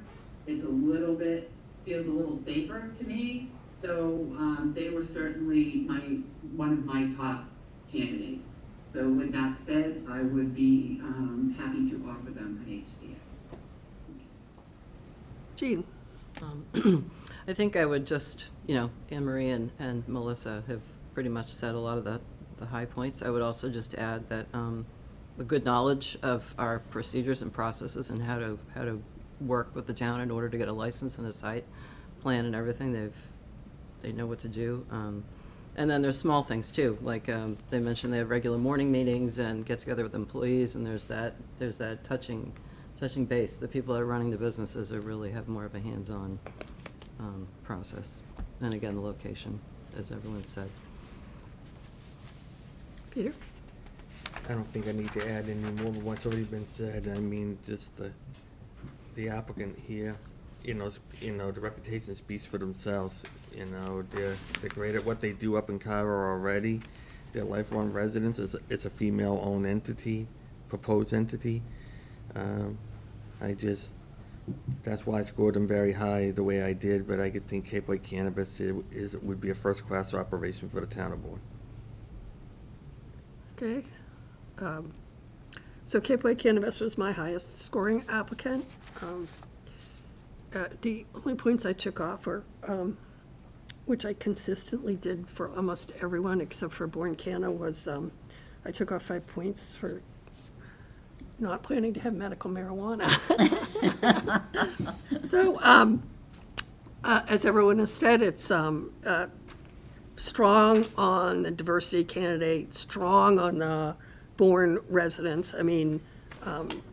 [SPEAKER 4] feels a little safer to me. So they were certainly one of my top candidates. So with that said, I would be happy to offer them an HCA.
[SPEAKER 1] Jean?
[SPEAKER 3] I think I would just, Anne Marie and Melissa have pretty much said a lot of the high points. I would also just add that a good knowledge of our procedures and processes and how to work with the town in order to get a license and a site plan and everything. They know what to do. And then there's small things too, like they mentioned they have regular morning meetings and get together with employees, and there's that touching base. The people that are running the businesses are really have more of a hands-on process. And again, the location, as everyone said.
[SPEAKER 1] Peter?
[SPEAKER 5] I don't think I need to add any more of what's already been said. I mean, just the applicant here, the reputation speaks for themselves. They're great at what they do up in Carver already. Their lifelong residence is a female-owned entity, proposed entity. That's why I scored them very high the way I did, but I think Cape Way Cannabis would be a first-class operation for the town of Bourne.
[SPEAKER 1] Okay. So Cape Way Cannabis was my highest scoring applicant. The only points I took off were, which I consistently did for almost everyone except for Bourne Canna, was I took off 5 points for not planning to have medical marijuana. So, as everyone has said, it's strong on the diversity candidate, strong on the Bourne residents. I mean,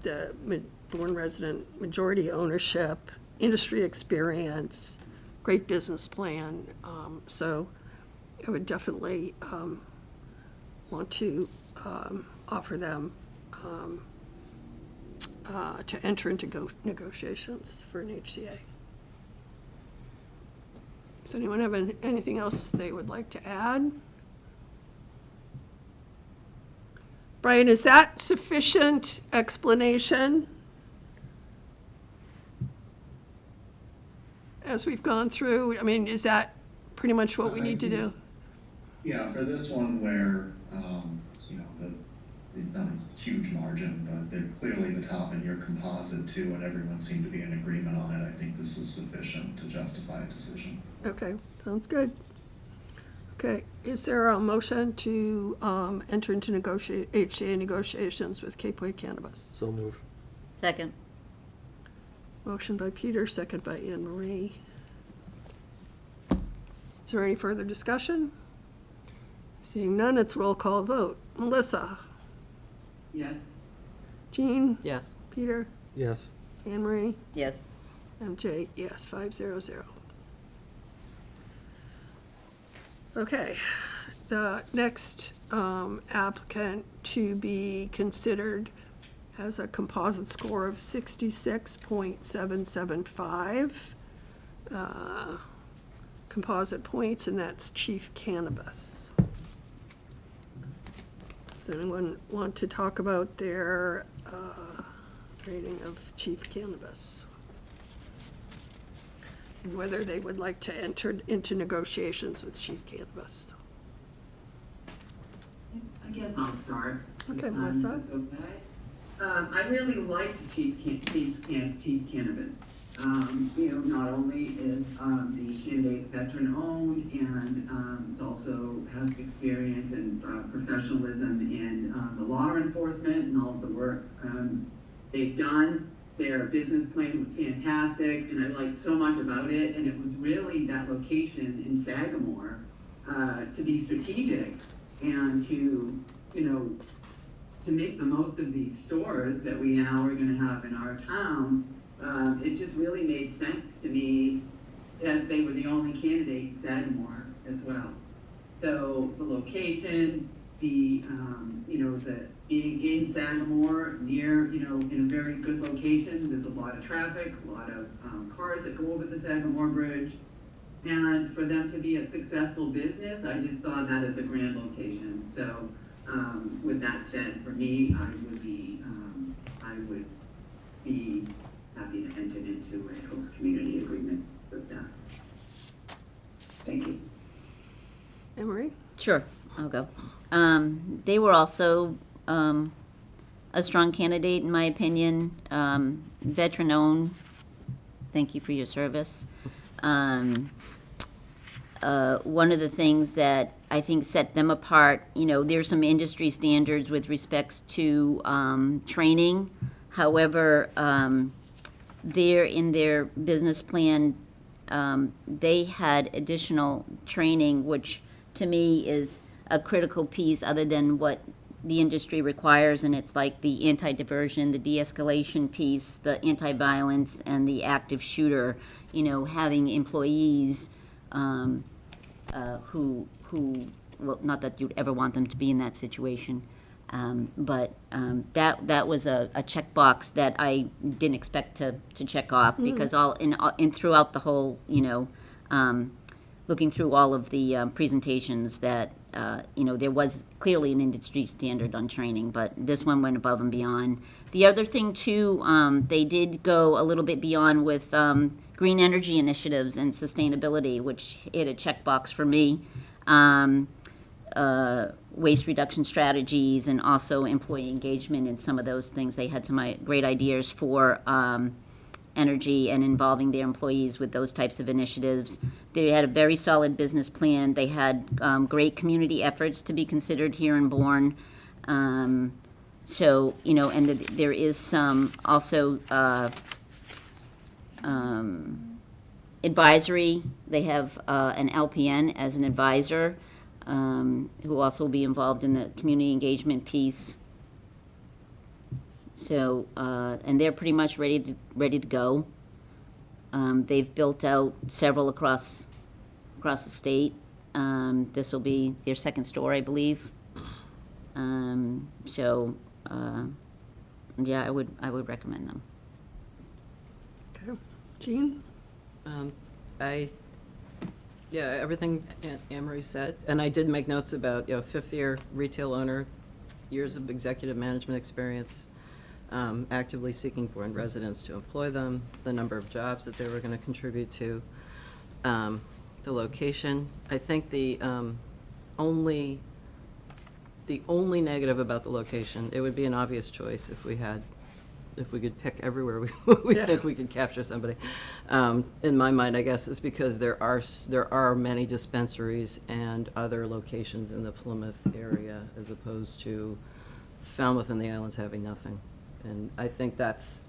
[SPEAKER 1] the Bourne resident majority ownership, industry experience, great business plan. So I would definitely want to offer them to enter into negotiations for an HCA. Does anyone have anything else they would like to add? Brian, is that sufficient explanation? As we've gone through, I mean, is that pretty much what we need to do?
[SPEAKER 7] Yeah, for this one where, it's not a huge margin, but they're clearly the top in your composite too, and everyone seemed to be in agreement on it. I think this is sufficient to justify a decision.
[SPEAKER 1] Okay, sounds good. Okay, is there a motion to enter into HCA negotiations with Cape Way Cannabis?
[SPEAKER 5] So move.
[SPEAKER 2] Second.
[SPEAKER 1] Motion by Peter, second by Anne Marie. Is there any further discussion? Seeing none, it's roll call vote. Melissa?
[SPEAKER 4] Yes.
[SPEAKER 1] Jean?
[SPEAKER 3] Yes.
[SPEAKER 1] Peter?
[SPEAKER 5] Yes.
[SPEAKER 1] Anne Marie?
[SPEAKER 2] Yes.
[SPEAKER 1] MJ, yes, 500. Okay, the next applicant to be considered has a composite score of 66.775 composite points, and that's Chief Cannabis. Does anyone want to talk about their rating of Chief Cannabis? And whether they would like to enter into negotiations with Chief Cannabis?
[SPEAKER 4] I guess I'll start.
[SPEAKER 1] Okay,
[SPEAKER 4] if
[SPEAKER 1] Melissa.
[SPEAKER 4] that's okay. I really like the Chief Cannabis. Not only is the candidate veteran-owned and it's also has experience and professionalism in the law enforcement and all of the work they've done. Their business plan was fantastic, and I liked so much about it. And it was really that location in Sagamore to be strategic and to make the most of these stores that we now are going to have in our town. It just really made sense to me, as they were the only candidate in Sagamore as well. So the location, the being in Sagamore, near, in a very good location. There's a lot of traffic, a lot of cars that go over the Sagamore Bridge. And for them to be a successful business, I just saw that as a grand location. So with that said, for me, I would be happy to enter into a host community agreement with them. Thank you.
[SPEAKER 1] Anne Marie?
[SPEAKER 2] Sure, I'll go. They were also a strong candidate, in my opinion. Veteran-owned. Thank you for your service. One of the things that I think set them apart, there's some industry standards with respects to training. However, in their business plan, they had additional training, which to me is a critical piece other than what the industry requires, and it's like the anti-diversion, the de-escalation piece, the anti-violence, and the active shooter, having employees who, well, not that you'd ever want them to be in that situation, but that was a checkbox that I didn't expect to check off, because throughout the whole, looking through all of the presentations, that there was clearly an industry standard on training, but this one went above and beyond. The other thing too, they did go a little bit beyond with green energy initiatives and sustainability, which hit a checkbox for me. Waste reduction strategies, and also employee engagement in some of those things. They had some great ideas for energy and involving their employees with those types of initiatives. They had a very solid business plan. They had great community efforts to be considered here in Bourne. So, and there is some also advisory. They have an LPN as an advisor, who also will be involved in the community engagement piece. So, and they're pretty much ready to go. They've built out several across the state. This will be their second store, I believe. So, yeah, I would recommend them.
[SPEAKER 1] Okay. Jean?
[SPEAKER 3] Yeah, everything Anne Marie said, and I did make notes about, fifth-year retail owner, years of executive management experience, actively seeking Bourne residents to employ them, the number of jobs that they were going to contribute to, the location. I think the only negative about the location, it would be an obvious choice if we could pick everywhere we think we could capture somebody. In my mind, I guess, is because there are many dispensaries and other locations in the Plymouth area, as opposed to Falmouth and the islands having nothing. And I think that's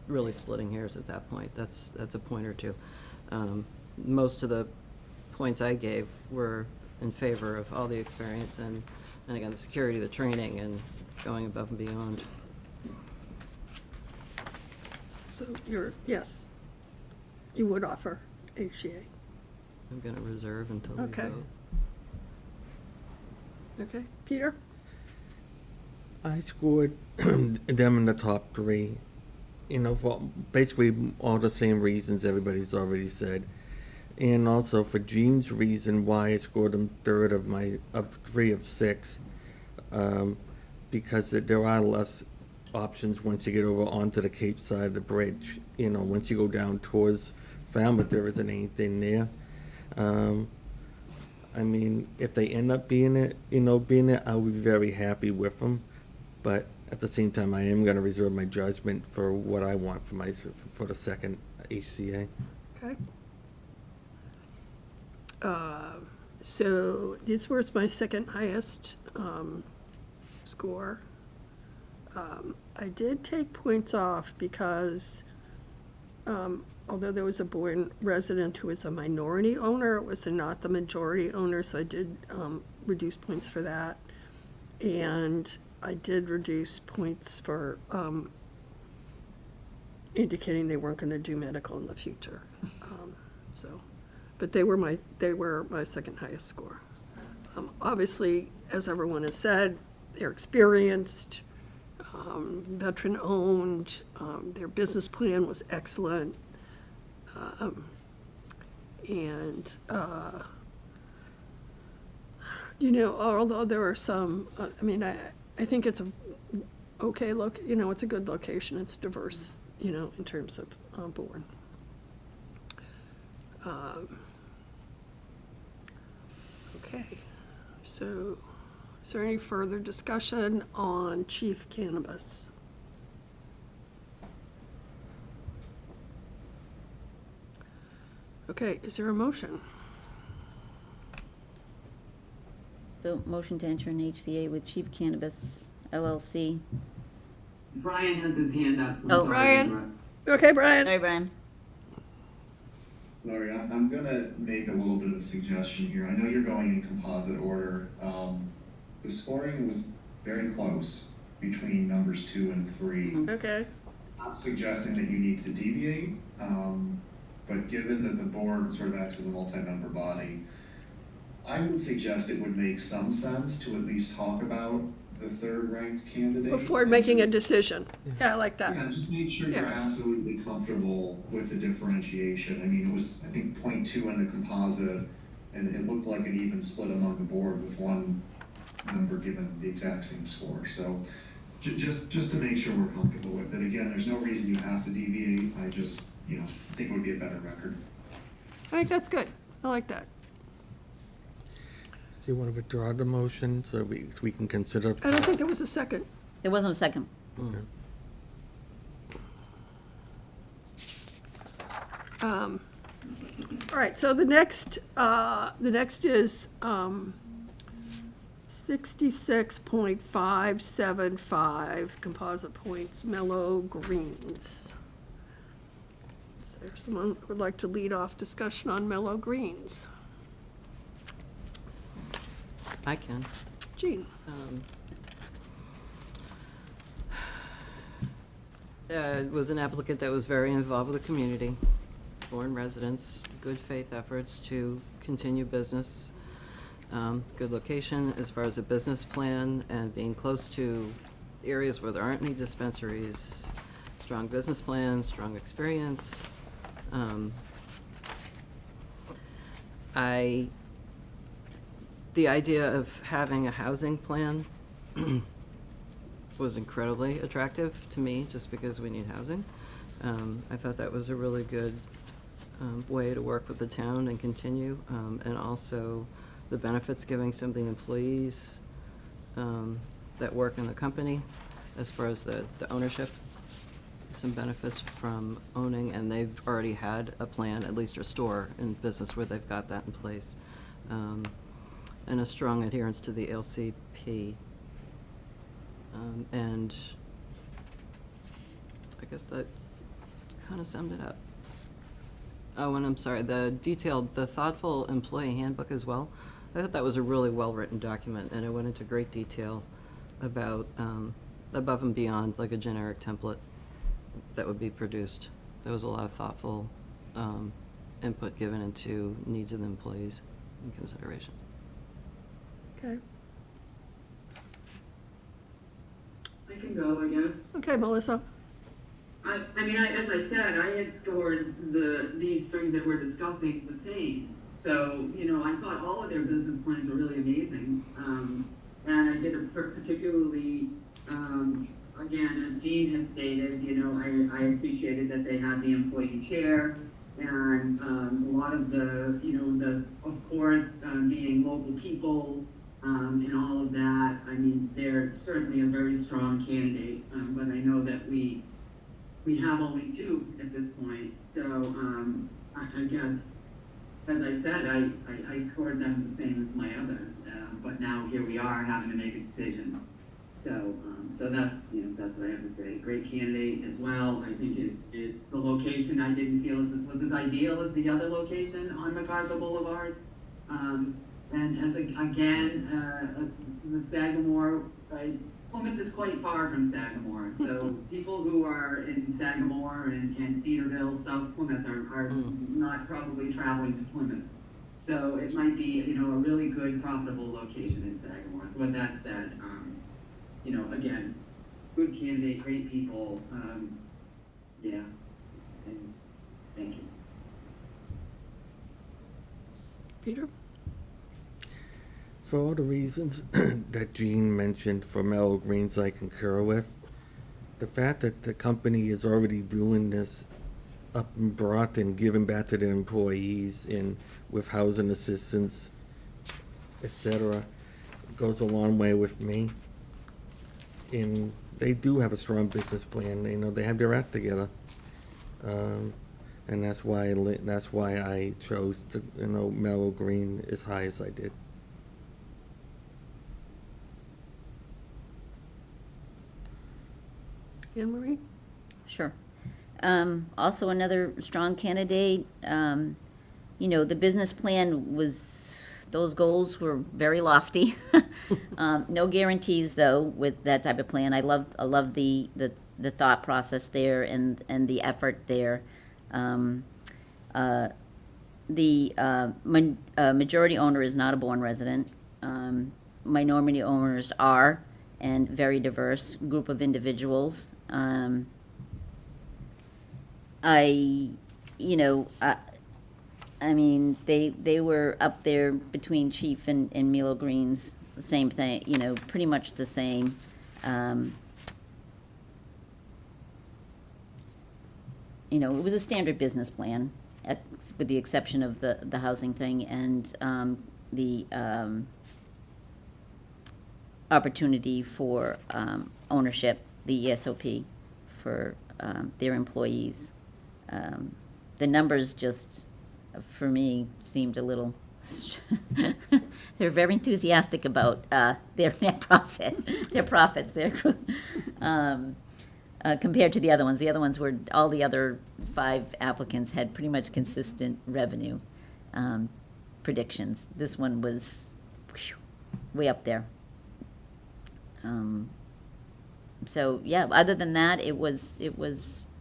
[SPEAKER 3] really splitting hairs at that point. That's a point or two. Most of the points I gave were in favor of all the experience and again, the security, the training, and going above and beyond.
[SPEAKER 1] So yes, you would offer HCA.
[SPEAKER 3] I'm going to reserve until we
[SPEAKER 1] Okay.
[SPEAKER 3] vote.
[SPEAKER 1] Okay, Peter?
[SPEAKER 5] I scored them in the top three, for basically all the same reasons everybody's already said. And also for Jean's reason why I scored them third of 3 of 6, because there are less options once you get over onto the Cape side of the bridge. Once you go down towards Falmouth, there isn't anything there. I mean, if they end up being it, I'll be very happy with them. But at the same time, I am going to reserve my judgment for what I want for the second HCA.
[SPEAKER 1] Okay. So this was my second highest score. I did take points off because although there was a Bourne resident who was a minority owner, it was not the majority owner, so I did reduce points for that. And I did reduce points for indicating they weren't going to do medical in the future. But they were my second highest score. Obviously, as everyone has said, they're experienced, veteran-owned. Their business plan was excellent, and although there are some, I think it's okay it's a good location. It's diverse, in terms of Bourne. Okay, so is there any further discussion on Chief Cannabis? Okay, is there a motion?
[SPEAKER 2] So motion to enter an HCA with Chief Cannabis LLC.
[SPEAKER 4] Brian has his hand up. I'm
[SPEAKER 2] Oh.
[SPEAKER 4] sorry to
[SPEAKER 1] Brian?
[SPEAKER 4] interrupt.
[SPEAKER 1] Okay, Brian?
[SPEAKER 2] Sorry, Brian.
[SPEAKER 7] Larry, I'm gonna make a little bit of a suggestion here. I know you're going in composite order. The scoring was very close between numbers 2 and 3.
[SPEAKER 1] Okay.
[SPEAKER 7] Not suggesting that you need to deviate, but given that the board sort of acts as a multi-member body, I would suggest it would make some sense to at least talk about the third-ranked candidate.
[SPEAKER 1] Before
[SPEAKER 7] and
[SPEAKER 1] making a
[SPEAKER 7] just-
[SPEAKER 1] decision. Yeah, I like that.
[SPEAKER 7] Yeah, just make sure you're
[SPEAKER 1] Yeah.
[SPEAKER 7] absolutely comfortable with the differentiation. I mean, it was, I think, 0.2 in the composite, and it looked like an even split among the board with one member given the exact same score. So just to make sure we're comfortable with it. Again, there's no reason you have to deviate. I just, think it would be a better record.
[SPEAKER 1] I think that's good. I like that.
[SPEAKER 5] Do you want to withdraw the motion so we can consider?
[SPEAKER 1] I don't think there was a second.
[SPEAKER 2] There wasn't a second.
[SPEAKER 5] Okay.
[SPEAKER 1] All right, so the next is 66.575 composite points, mellow greens. Is there someone who would like to lead off discussion on mellow greens?
[SPEAKER 3] I can.
[SPEAKER 1] Jean?
[SPEAKER 3] It was an applicant that was very involved with the community, Bourne residents, good faith efforts to continue business. Good location as far as a business plan and being close to areas where there aren't any dispensaries, strong business plan, strong experience. The idea of having a housing plan was incredibly attractive to me, just because we need housing. I thought that was a really good way to work with the town and continue, and also the benefits giving some of the employees that work in the company, as far as the ownership, some benefits from owning, and they've already had a plan, at least a store in business where they've got that in place, and a strong adherence to the LCP. And I guess that kind of summed it up. Oh, and I'm sorry, the thoughtful employee handbook as well. I thought that was a really well-written document, and it went into great detail about, above and beyond, like a generic template that would be produced. There was a lot of thoughtful input given into needs of the employees and considerations.
[SPEAKER 1] Okay.
[SPEAKER 4] I can go, I guess.
[SPEAKER 1] Okay, Melissa?
[SPEAKER 4] I mean, as I said, I had scored these three that we're discussing the same. So, I thought all of their business plans were really amazing. And I did particularly, again, as Jean had stated, I appreciated that they had the employee chair and a lot of of course, being local people and all of that. I mean, they're certainly a very strong candidate, but I know that we have only two at this point. So I guess, as I said, I scored them the same as my others, but now here we are having to make a decision. So that's what I have to say. Great candidate as well. I think it's the location I didn't feel was as ideal as the other location on MacArthur Boulevard. And as the Sagamore, Plymouth is quite far from Sagamore, so people who are in Sagamore and Cedarville, South Plymouth are not probably traveling to Plymouth. So it might be, a really good, profitable location in Sagamore. So with that said, again, good candidate, great people, yeah, and thank you.
[SPEAKER 1] Peter?
[SPEAKER 5] For all the reasons that Jean mentioned for mellow greens, I concur with. The fact that the company is already doing this up in Brockton, giving back to their employees and with housing assistance, etc., goes a long way with me. And they do have a strong business plan. They have their act together. And that's why I chose to, mellow green as high as I did.
[SPEAKER 1] Anne Marie?
[SPEAKER 2] Sure. Also, another strong candidate, the business plan those goals were very lofty. No guarantees, though, with that type of plan. I love the thought process there and the effort there. The majority owner is not a Bourne resident. Minority owners are, and very diverse group of individuals. I mean, they were up there between Chief and Milo Greens, the same thing, pretty much the same. It was a standard business plan, with the exception of the housing thing and the opportunity for ownership, the ESOP, for their employees. The numbers just, for me, seemed a little, they're very enthusiastic about their net profit, their profits, compared to the other ones. The other ones were, all the other 5 applicants had pretty much consistent revenue predictions. This one was way up there. So, yeah, other than that, it was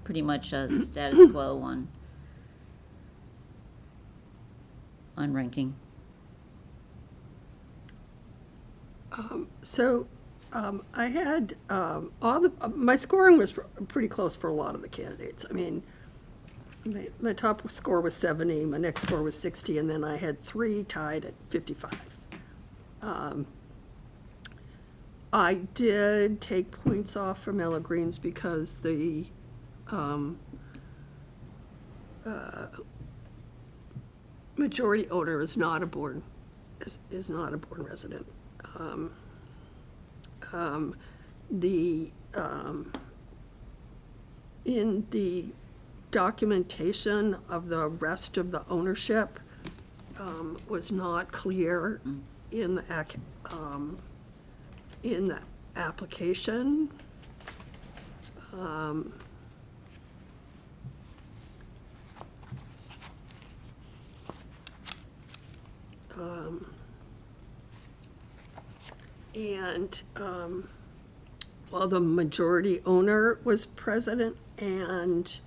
[SPEAKER 2] pretty much a status quo on ranking.
[SPEAKER 1] I had, my scoring was pretty close for a lot of the candidates. I mean, my top score was 70, my next score was 60, and then I had 3 tied at 55. I did take points off from Ella Greens because the majority owner is not a Bourne resident. In the documentation of the rest of the ownership was not clear in the application. Well, the majority owner was president and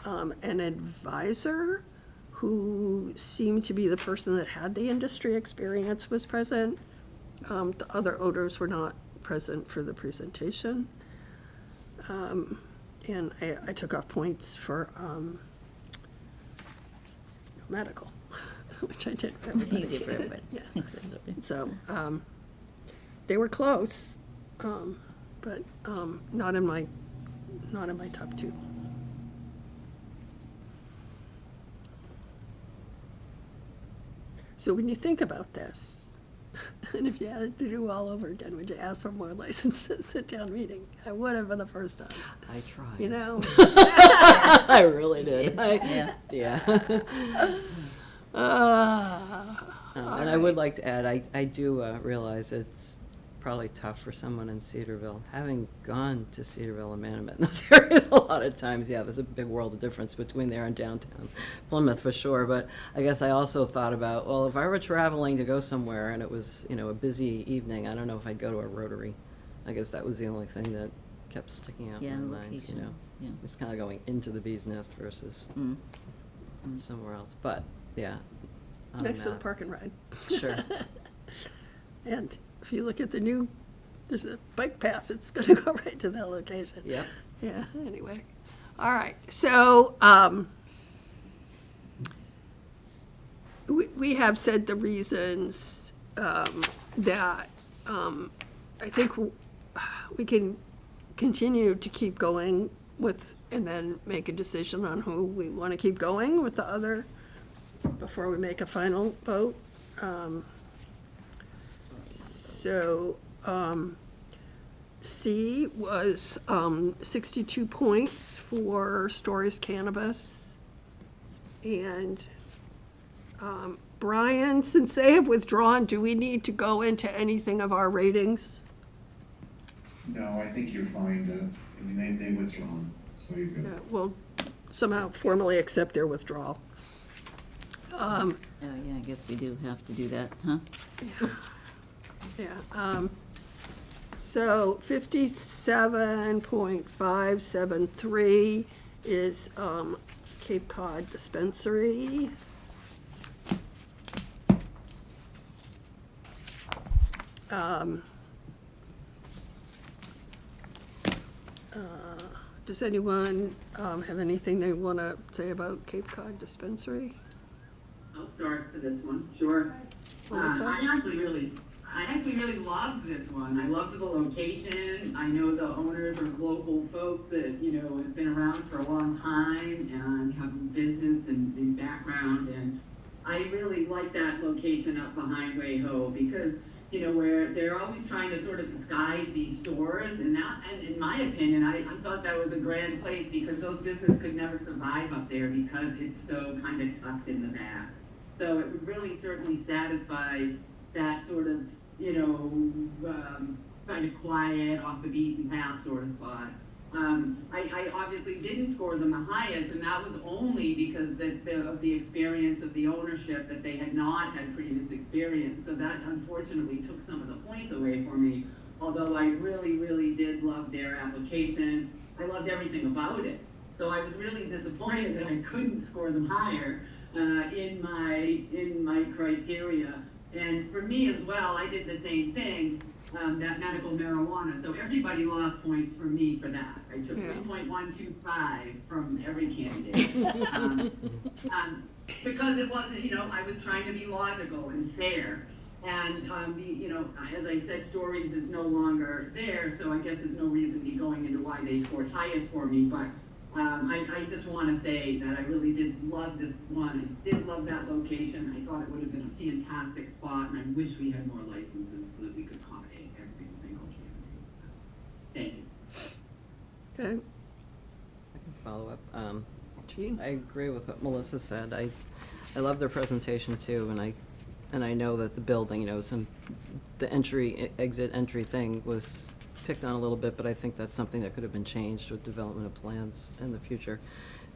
[SPEAKER 1] an advisor who seemed to be the person that had the industry experience was present. The other owners were not present for the presentation. And I took off points for medical, which I did for everybody.
[SPEAKER 2] You did for everybody.
[SPEAKER 1] Yeah.
[SPEAKER 2] Exactly.
[SPEAKER 1] So, they were close, but not in my top 2. So when you think about this, and if you had it to do all over again, would you ask for more licenses at town meeting? I would have for the first time.
[SPEAKER 3] I tried.
[SPEAKER 1] I
[SPEAKER 3] really did.
[SPEAKER 2] Yeah.
[SPEAKER 3] And I would like to add, I do realize it's probably tough for someone in Cedarville. Having gone to Cedarville and Manamet in those areas a lot of times, there's a big world of difference between there and downtown Plymouth for sure. But I guess I also thought about, well, if I were traveling to go somewhere and it was, a busy evening, I don't know if I'd go to a Rotary. I guess that was the only thing that kept sticking out in my mind,
[SPEAKER 2] locations, yeah.
[SPEAKER 3] Just kind of going into the bee's nest versus somewhere else. But, yeah.
[SPEAKER 1] Next to the park and ride.
[SPEAKER 3] Sure.
[SPEAKER 1] And if you look at there's a bike path, it's gonna go right to that location.
[SPEAKER 3] Yep.
[SPEAKER 1] Yeah, anyway. All right, so, we have said the reasons, that, I think we can continue to keep going with, and then make a decision on who we wanna keep going with the other, before we make a final vote. So, C was 62 points for Stories Cannabis. And Brian, since they have withdrawn, do we need to go into anything of our ratings?
[SPEAKER 7] No, I think you're fine to, I mean, they've withdrawn, so you're good.
[SPEAKER 1] We'll somehow formally accept their withdrawal.
[SPEAKER 2] Oh, yeah, I guess we do have to do that, huh?
[SPEAKER 1] Yeah, so 57.573 is Cape Cod Dispensary. Does anyone have anything they want to say about Cape Cod Dispensary?
[SPEAKER 4] I'll start for this one, sure.
[SPEAKER 1] Melissa?
[SPEAKER 4] I actually really loved this one. I loved the location. I know the owners are local folks that, you know, have been around for a long time and have business and background. And I really like that location up behind Way Ho because, you know, where they're always trying to sort of disguise these stores. And in my opinion, I thought that was a grand place because those businesses could never survive up there because it's so kind of tucked in the back. So it would really certainly satisfy that sort of, you know, kind of quiet, off the beaten path sort of spot. I obviously didn't score them the highest, and that was only because of the experience of the ownership, that they had not had previous experience. So that unfortunately took some of the points away for me, although I really, really did love their application. I loved everything about it. So I was really disappointed that I couldn't score them higher in my criteria. And for me as well, I did the same thing, that medical marijuana. So everybody lost points for me for that. I took 3.125 from every candidate. Because it wasn't, you know, I was trying to be logical and fair. And, you know, as I said, Stories is no longer there, so I guess there's no reason to be going into why they scored highest for me. But I just want to say that I really did love this one. I did love that location. I thought it would have been a fantastic spot, and I wish we had more licenses so that we could accommodate every single candidate. Thank you.
[SPEAKER 1] Okay,
[SPEAKER 3] I can follow up.
[SPEAKER 1] Jean?
[SPEAKER 3] I agree with what Melissa said. I love their presentation too, and I know that the building, you know, the exit entry thing was picked on a little bit, but I think that's something that could have been changed with development of plans in the future.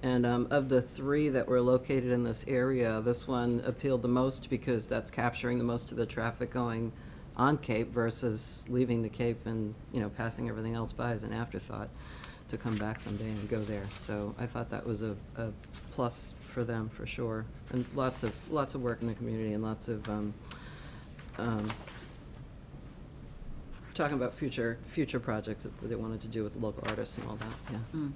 [SPEAKER 3] And of the three that were located in this area, this one appealed the most because that's capturing the most of the traffic going on Cape versus leaving the Cape and, you know, passing everything else by as an afterthought to come back someday and go there. So I thought that was a plus for them, for sure. And lots of work in the community and lots of talking about future projects that they wanted to do with local artists and all that, yeah.
[SPEAKER 2] Mm.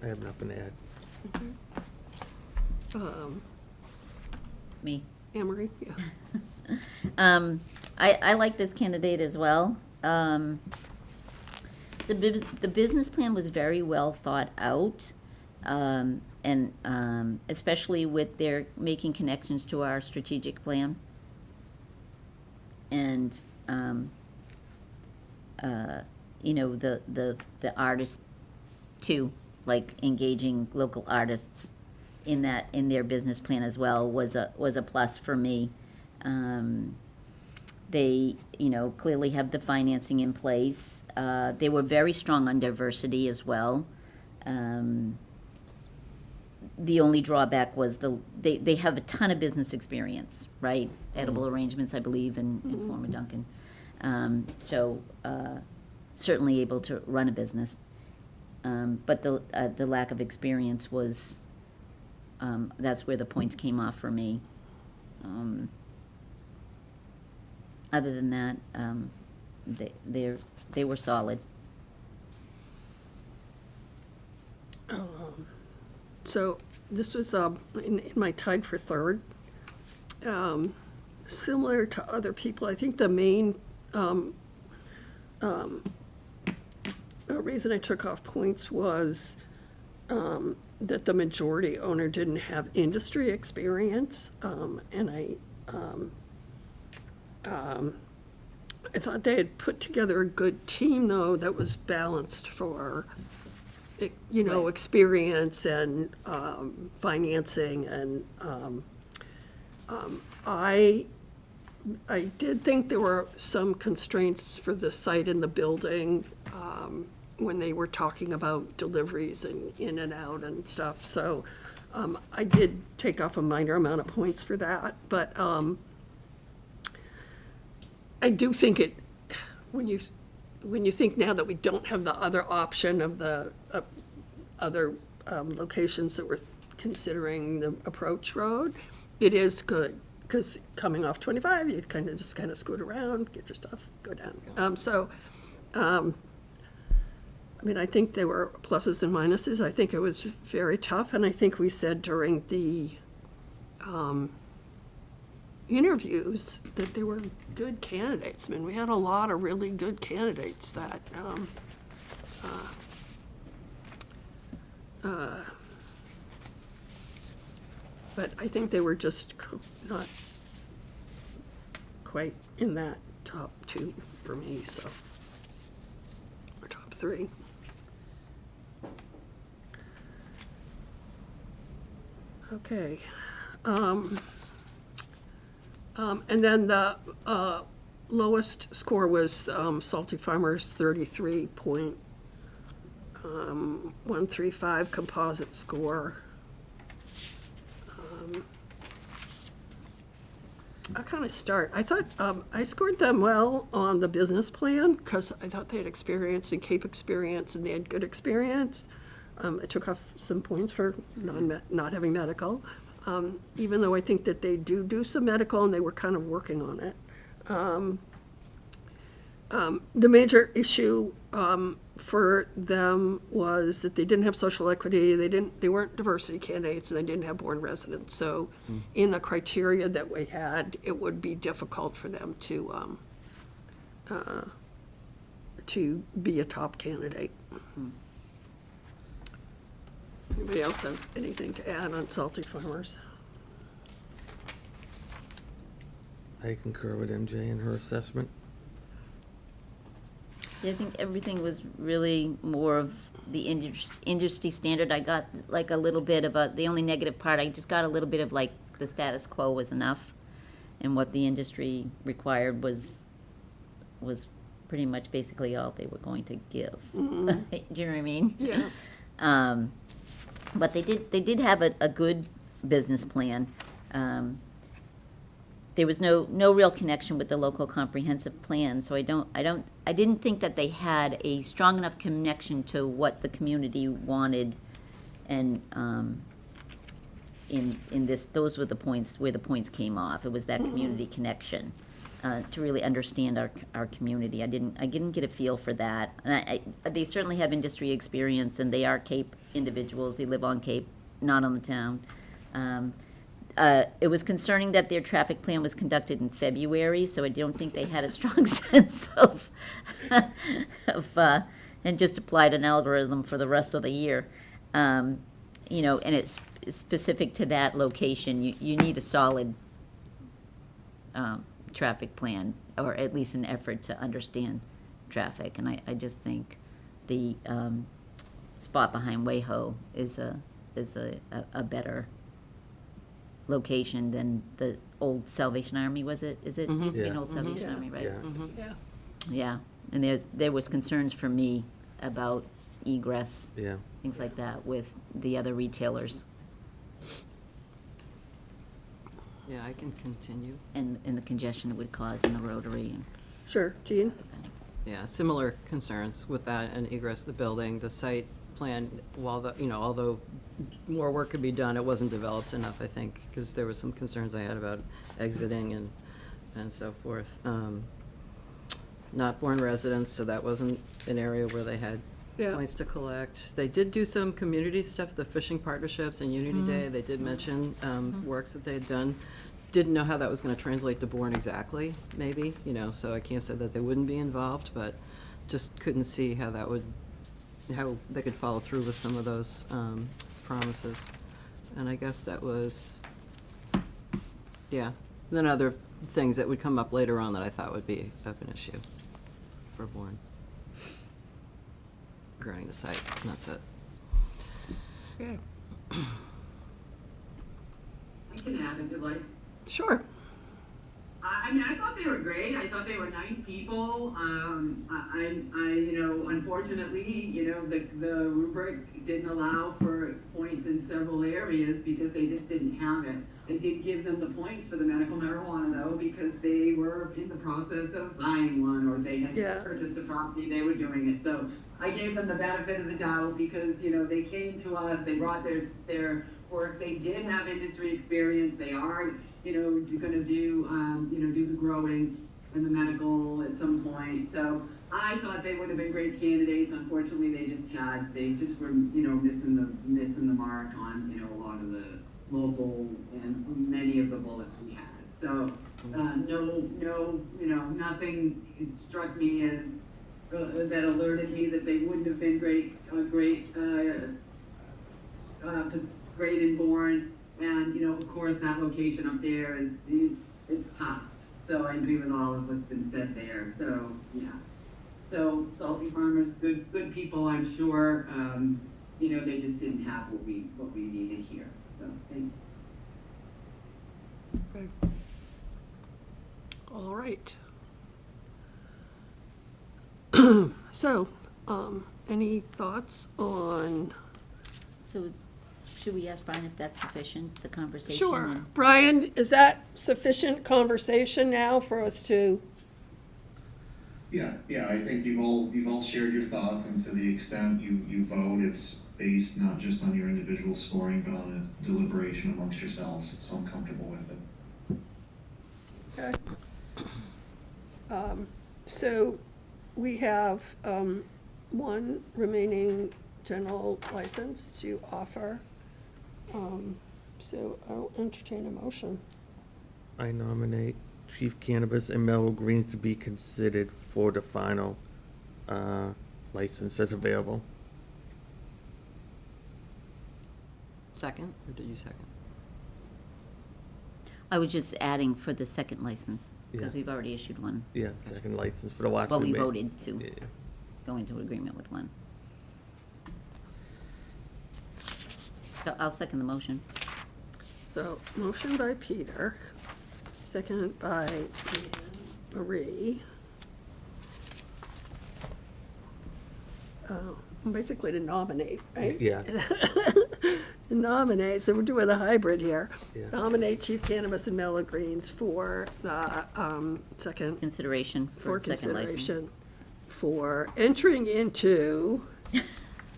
[SPEAKER 5] I have nothing to add.
[SPEAKER 2] Me.
[SPEAKER 1] Anne-Marie, yeah.
[SPEAKER 2] I like this candidate as well. The business plan was very well thought out, and especially with their making connections to our strategic plan. And, you know, the artists too, like engaging local artists in their business plan as well was a plus for me. They, you know, clearly have the financing in place. They were very strong on diversity as well. The only drawback was they have a ton of business experience, right? Edible arrangements, I believe, and former Duncan. So certainly able to run a business. But the lack of experience was, that's where the points came off for me. Other than that, they were solid.
[SPEAKER 1] So this was in my tied for third. Similar to other people, I think the main reason I took off points was that the majority owner didn't have industry experience, and I thought they had put together a good team, though, that was balanced for you know,
[SPEAKER 3] Right.
[SPEAKER 1] experience and financing, and I did think there were some constraints for the site and the building when they were talking about deliveries and in and out and stuff. So I did take off a minor amount of points for that. But I do think it, when you think now that we don't have the other option of the other locations that we're considering the approach road, it is good. Because coming off 25, you kind of scoot around, get your stuff, go down. I mean, I think there were pluses and minuses. I think it was very tough, and I think we said during the interviews that they were good candidates. I mean, we had a lot of really good candidates that but I think they were just not quite in that top two for me, so, or top three. Okay. And then the lowest score was Salty Farmers, 33.135 composite score. I'll kind of start. I thought I scored them well on the business plan because I thought they had experience and Cape experience and they had good experience. I took off some points for not having medical, even though I think that they do some medical and they were kind of working on it. The major issue for them was that they didn't have social equity, they weren't diversity candidates, and they didn't have Bourne residents. So in the criteria that we had, it would be difficult for them to be a top candidate. Anybody else have anything to add on Salty Farmers?
[SPEAKER 5] I concur with MJ in her assessment.
[SPEAKER 2] Yeah, I think everything was really more of the industry standard. I got like a little bit of the only negative part, I just got a little bit of like the status quo was enough. And what the industry required was pretty much basically all they were going to give.
[SPEAKER 1] Mm-hmm.
[SPEAKER 2] Do you know what I mean?
[SPEAKER 1] Yeah.
[SPEAKER 2] But they did have a good business plan. There was no real connection with the local comprehensive plan, so I didn't think that they had a strong enough connection to what the community wanted, and in this, those were the points where the points came off. It was that community connection to really understand our community. I didn't get a feel for that. And they certainly have industry experience, and they are Cape individuals. They live on Cape, not on the town. It was concerning that their traffic plan was conducted in February, so I don't think they had a strong sense of and just applied an algorithm for the rest of the year. And it's specific to that location. You need a solid traffic plan, or at least an effort to understand traffic. And I just think the spot behind Wayho is a better location than the old Salvation Army, was it? Is it used to be an old Salvation
[SPEAKER 1] Yeah.
[SPEAKER 2] Army, right?
[SPEAKER 5] Yeah.
[SPEAKER 1] Yeah.
[SPEAKER 2] Yeah, and there was concerns for me about egress,
[SPEAKER 5] Yeah.
[SPEAKER 2] things like that with the other retailers
[SPEAKER 3] Yeah, I can continue.
[SPEAKER 2] and the congestion it would cause in the Rotary.
[SPEAKER 1] Sure, Jean?
[SPEAKER 3] Yeah, similar concerns with that and egress of the building. The site plan, although more work could be done, it wasn't developed enough, I think, because there was some concerns I had about exiting and so forth. Not Bourne residents, so that wasn't an area where they had
[SPEAKER 1] Yeah.
[SPEAKER 3] points to collect. They did do some community stuff, the fishing partnerships and Unity Day. They did mention works that they had done. Didn't know how that was going to translate to Bourne exactly, maybe, so I can't say that they wouldn't be involved, but just couldn't see how they could follow through with some of those promises. And I guess that was, yeah. Then other things that would come up later on that I thought would be of an issue for Bourne regarding the site, and that's it.
[SPEAKER 1] Okay,
[SPEAKER 4] I can add if you like.
[SPEAKER 1] sure.
[SPEAKER 4] I mean, I thought they were great. I thought they were nice people. Unfortunately, the rubric didn't allow for points in several areas because they just didn't have it. I did give them the points for the medical marijuana though, because they were in the process of buying one or they had
[SPEAKER 1] Yeah.
[SPEAKER 4] purchased a property, they were doing it. So I gave them the benefit of the doubt because, they came to us, they brought their work, they did have industry experience, they are gonna do, do the growing and the medical at some point. So I thought they would have been great candidates. Unfortunately, they just were, missing the mark on, a lot of the local and many of the bullets we had. So, nothing struck me as, that alerted me that they wouldn't have been great in Bourne. And, of course, that location up there it's tough. So I agree with all of what's been said there. So, yeah. So Salty Farmers, good people, I'm sure. They just didn't have what we needed here. So thank you.
[SPEAKER 1] Okay. All right. So, any thoughts on?
[SPEAKER 2] So should we ask Brian if that's sufficient, the conversation?
[SPEAKER 1] Sure.
[SPEAKER 2] and-
[SPEAKER 1] Brian, is that sufficient conversation now for us to?
[SPEAKER 7] Yeah, I think you've all shared your thoughts, and to the extent you vote, it's based not just on your individual scoring, but on a deliberation amongst yourselves, so I'm comfortable with it.
[SPEAKER 1] Okay. So we have one remaining general license to offer. So I'll entertain a motion.
[SPEAKER 5] I nominate Chief Cannabis and Mellow Greens to be considered for the final license that's available.
[SPEAKER 3] Second, or did you second?
[SPEAKER 2] I was just adding for the second license, because
[SPEAKER 5] Yeah.
[SPEAKER 2] we've already issued one.
[SPEAKER 5] Yeah, second license for the last
[SPEAKER 2] Well,
[SPEAKER 5] one.
[SPEAKER 2] we voted to
[SPEAKER 5] Yeah.
[SPEAKER 2] go into agreement with one. So I'll second the motion.
[SPEAKER 1] So motion by Peter, second by Anne Marie. Basically to nominate, right?
[SPEAKER 5] Yeah.
[SPEAKER 1] Nominate, so we're doing a hybrid here.
[SPEAKER 5] Yeah.
[SPEAKER 1] Nominate Chief Cannabis and Mellow Greens for the second,
[SPEAKER 2] Consideration
[SPEAKER 1] for
[SPEAKER 2] for the second license.
[SPEAKER 1] consideration, for entering into,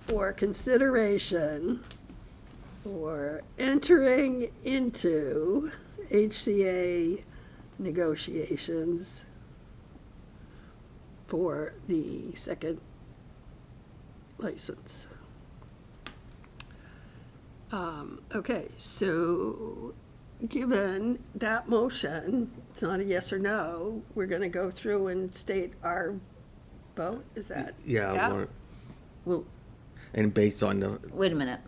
[SPEAKER 1] for consideration, for entering into HCA negotiations for the second license. Okay, so given that motion, it's not a yes or no, we're gonna go through and state our vote, is that?
[SPEAKER 5] Yeah, I want,
[SPEAKER 2] Well,
[SPEAKER 5] and based on the,
[SPEAKER 2] wait a minute.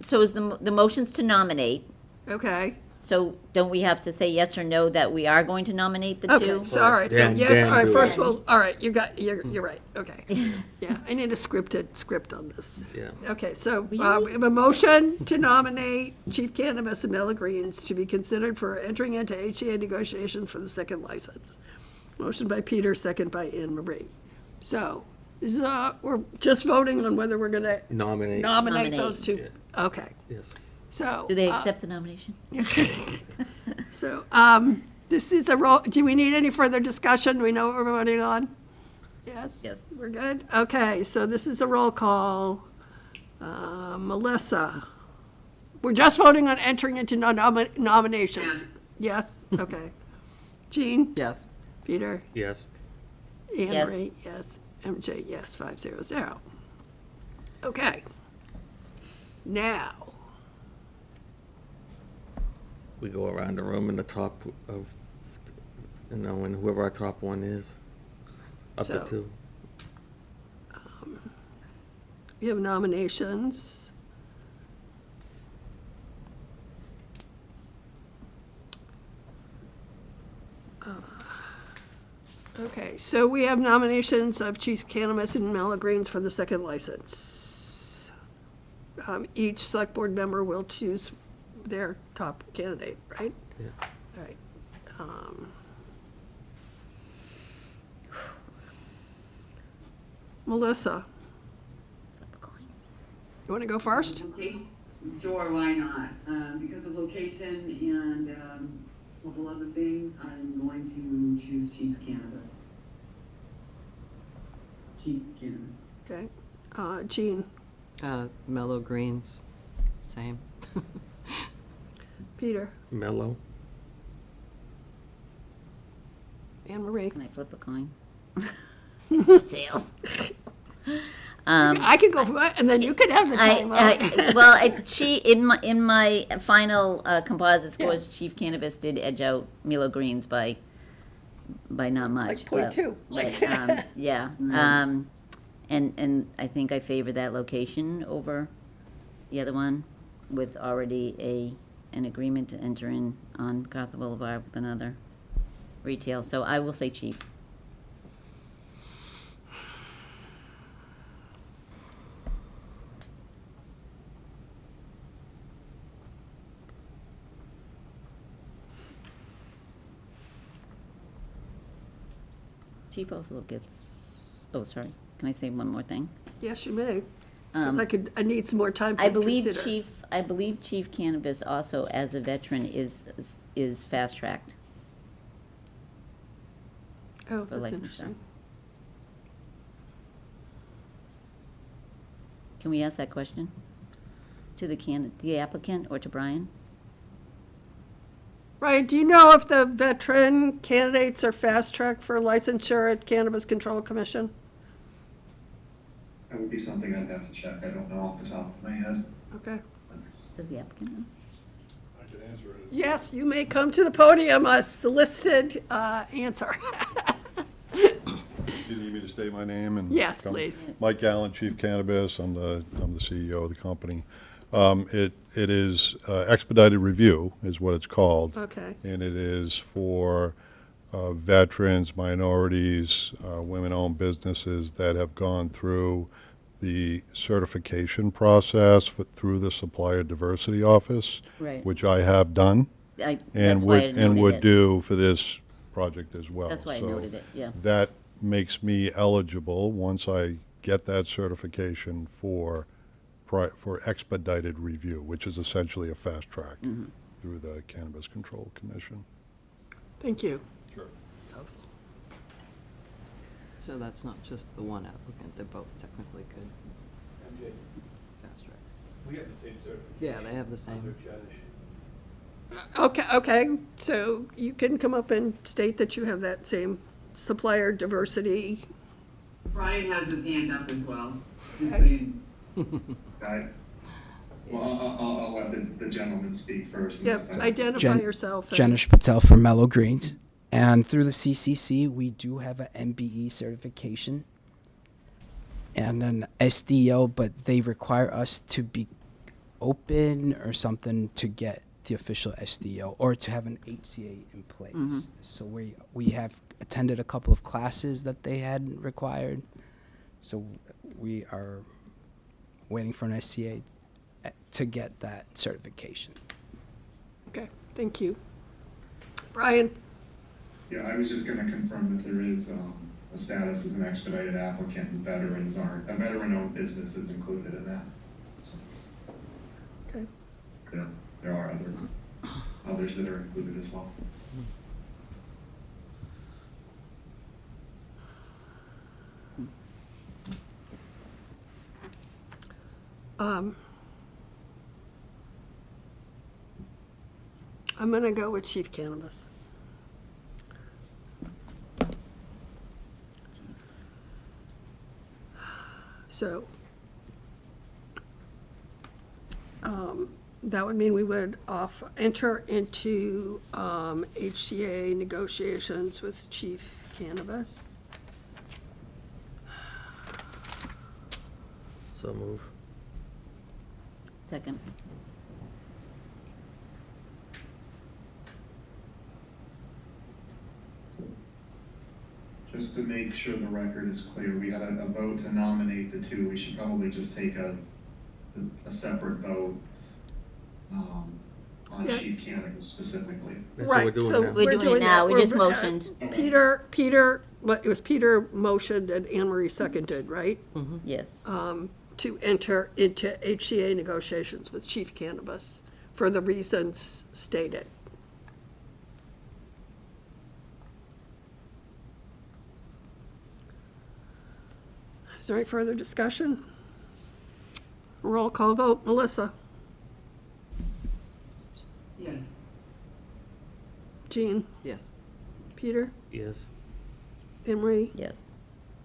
[SPEAKER 2] So is the motion's to nominate,
[SPEAKER 1] Okay,
[SPEAKER 2] so don't we have to say yes or no that we are going to nominate the two?
[SPEAKER 1] okay, so, all right, so
[SPEAKER 5] Then-
[SPEAKER 1] yes,
[SPEAKER 5] then
[SPEAKER 1] all right,
[SPEAKER 5] do
[SPEAKER 1] first
[SPEAKER 5] it.
[SPEAKER 1] of all, all right, you're right, okay. Yeah, I need a script on this.
[SPEAKER 5] yeah.
[SPEAKER 1] Okay, so we have a motion to nominate Chief Cannabis and Mellow Greens to be considered for entering into HCA negotiations for the second license. Motion by Peter, second by Anne Marie. So, we're just voting on whether we're gonna
[SPEAKER 5] Nominate.
[SPEAKER 1] nominate those two.
[SPEAKER 5] Yeah.
[SPEAKER 1] Okay,
[SPEAKER 5] Yes.
[SPEAKER 1] so.
[SPEAKER 2] Do they accept the nomination?
[SPEAKER 1] So, this is a roll, do we need any further discussion? Do we know what we're voting on? Yes?
[SPEAKER 2] Yes.
[SPEAKER 1] We're good? Okay, so this is a roll call. Melissa? We're just voting on entering into nominations. Yes? Okay. Jean?
[SPEAKER 3] Yes.
[SPEAKER 1] Peter?
[SPEAKER 5] Yes.
[SPEAKER 1] Anne
[SPEAKER 2] Yes.
[SPEAKER 1] Marie? Yes. MJ, yes, 500. Okay. Now,
[SPEAKER 5] We go around the room in the top of, and whoever our top one is, up to
[SPEAKER 1] So-
[SPEAKER 5] two.
[SPEAKER 1] we have nominations. Okay, so we have nominations of Chief Cannabis and Mellow Greens for the second license. each select board member will choose their top candidate, right?
[SPEAKER 5] Yeah.
[SPEAKER 1] All right. Melissa,
[SPEAKER 2] Flip a coin.
[SPEAKER 1] you want to go first?
[SPEAKER 4] Location- Sure, why not? Because of location and, a couple other things, I'm going to choose Chief's Cannabis. Chief Cannabis.
[SPEAKER 1] Okay. Jean,
[SPEAKER 3] Mellow greens, same.
[SPEAKER 1] Peter,
[SPEAKER 5] Mellow.
[SPEAKER 1] Anne Marie.
[SPEAKER 2] Can I flip a coin? Tails.
[SPEAKER 1] I can go, and then you can have the time out.
[SPEAKER 2] Well, in my final composite scores, Chief Cannabis did edge out Milo Greens by not much.
[SPEAKER 1] Like point
[SPEAKER 2] but-
[SPEAKER 1] two.
[SPEAKER 2] but, yeah. And I think I favor that location over the other one, with already an agreement to enter in on Gotham Boulevard with another retail. So I will say Chief. Chief also gets, oh, sorry, can I say one more thing?
[SPEAKER 1] Yes, you may. Because I need some more time to
[SPEAKER 2] I believe
[SPEAKER 1] consider.
[SPEAKER 2] Chief Cannabis also, as a veteran, is fast-tracked
[SPEAKER 1] Oh,
[SPEAKER 2] for
[SPEAKER 1] that's
[SPEAKER 2] licensure.
[SPEAKER 1] interesting.
[SPEAKER 2] Can we ask that question to the applicant or to Brian?
[SPEAKER 1] Ryan, do you know if the veteran candidates are fast-tracked for licensure at Cannabis Control Commission?
[SPEAKER 7] That would be something I'd have to check. I don't know off the top of my head.
[SPEAKER 1] Okay.
[SPEAKER 2] Does the applicant know?
[SPEAKER 8] I can answer it.
[SPEAKER 1] Yes, you may come to the podium, a solicited answer.
[SPEAKER 8] You need me to state my name and?
[SPEAKER 1] Yes,
[SPEAKER 8] come?
[SPEAKER 1] please.
[SPEAKER 8] Mike Allen, Chief Cannabis. I'm the CEO of the company. It is expedited review is what it's called.
[SPEAKER 1] Okay.
[SPEAKER 8] And it is for veterans, minorities, women-owned businesses that have gone through the certification process through the Supplier Diversity Office.
[SPEAKER 2] Right.
[SPEAKER 8] Which I have done.
[SPEAKER 2] That's
[SPEAKER 8] And
[SPEAKER 2] why I
[SPEAKER 8] would,
[SPEAKER 2] noted
[SPEAKER 8] would
[SPEAKER 2] it.
[SPEAKER 8] do for this project as well.
[SPEAKER 2] That's why I
[SPEAKER 8] So
[SPEAKER 2] noted it, yeah.
[SPEAKER 8] that makes me eligible, once I get that certification, for expedited review, which is essentially a fast track
[SPEAKER 2] Mm-hmm.
[SPEAKER 8] through the Cannabis Control Commission.
[SPEAKER 1] Thank you.
[SPEAKER 8] Sure.
[SPEAKER 3] So that's not just the one applicant, they're both technically good. Fast track.
[SPEAKER 9] We have the same certification.
[SPEAKER 3] Yeah, they have the same.
[SPEAKER 9] Under Janish.
[SPEAKER 1] Okay, so you can come up and state that you have that same supplier diversity.
[SPEAKER 4] Brian has his hand up as well. Just saying.
[SPEAKER 7] I'll let the gentleman speak first. and
[SPEAKER 1] Yep,
[SPEAKER 7] then-
[SPEAKER 1] identify yourself. and-
[SPEAKER 10] Janish Patel from Mellow Greens. And through the CCC, we do have an MBE certification and an SDO, but they require us to be open or something to get the official SDO or to have an HCA in place. So we have attended a couple of classes that they had required. So we are waiting for an SCA to get that certification.
[SPEAKER 1] Okay, thank you. Brian?
[SPEAKER 7] Yeah, I was just gonna confirm that there is, a status as an expedited applicant, and veterans aren't, a veteran-owned business is included in that. So,
[SPEAKER 1] Okay.
[SPEAKER 7] yeah, there are others that are included as well.
[SPEAKER 1] I'm gonna go with Chief Cannabis. So, that would mean we would enter into HCA negotiations with Chief Cannabis.
[SPEAKER 5] So move.
[SPEAKER 2] Second.
[SPEAKER 7] Just to make sure the record is clear, we had a vote to nominate the two. We should probably just take a a separate vote, on
[SPEAKER 1] Yeah.
[SPEAKER 7] chief cannabis specifically.
[SPEAKER 5] That's what we're
[SPEAKER 1] Right,
[SPEAKER 5] doing
[SPEAKER 1] so
[SPEAKER 5] now.
[SPEAKER 2] We're doing it now.
[SPEAKER 1] that.
[SPEAKER 2] We just
[SPEAKER 1] We're,
[SPEAKER 2] motioned.
[SPEAKER 1] Peter, but it was Peter motioned and Anne Marie seconded, right?
[SPEAKER 2] Yes.
[SPEAKER 1] To enter into HCA negotiations with Chief Cannabis for the reasons stated. Is there any further discussion? Roll call vote. Melissa?
[SPEAKER 4] Yes.
[SPEAKER 1] Jean?
[SPEAKER 3] Yes.
[SPEAKER 1] Peter?
[SPEAKER 5] Yes.
[SPEAKER 1] Emery?
[SPEAKER 2] Yes.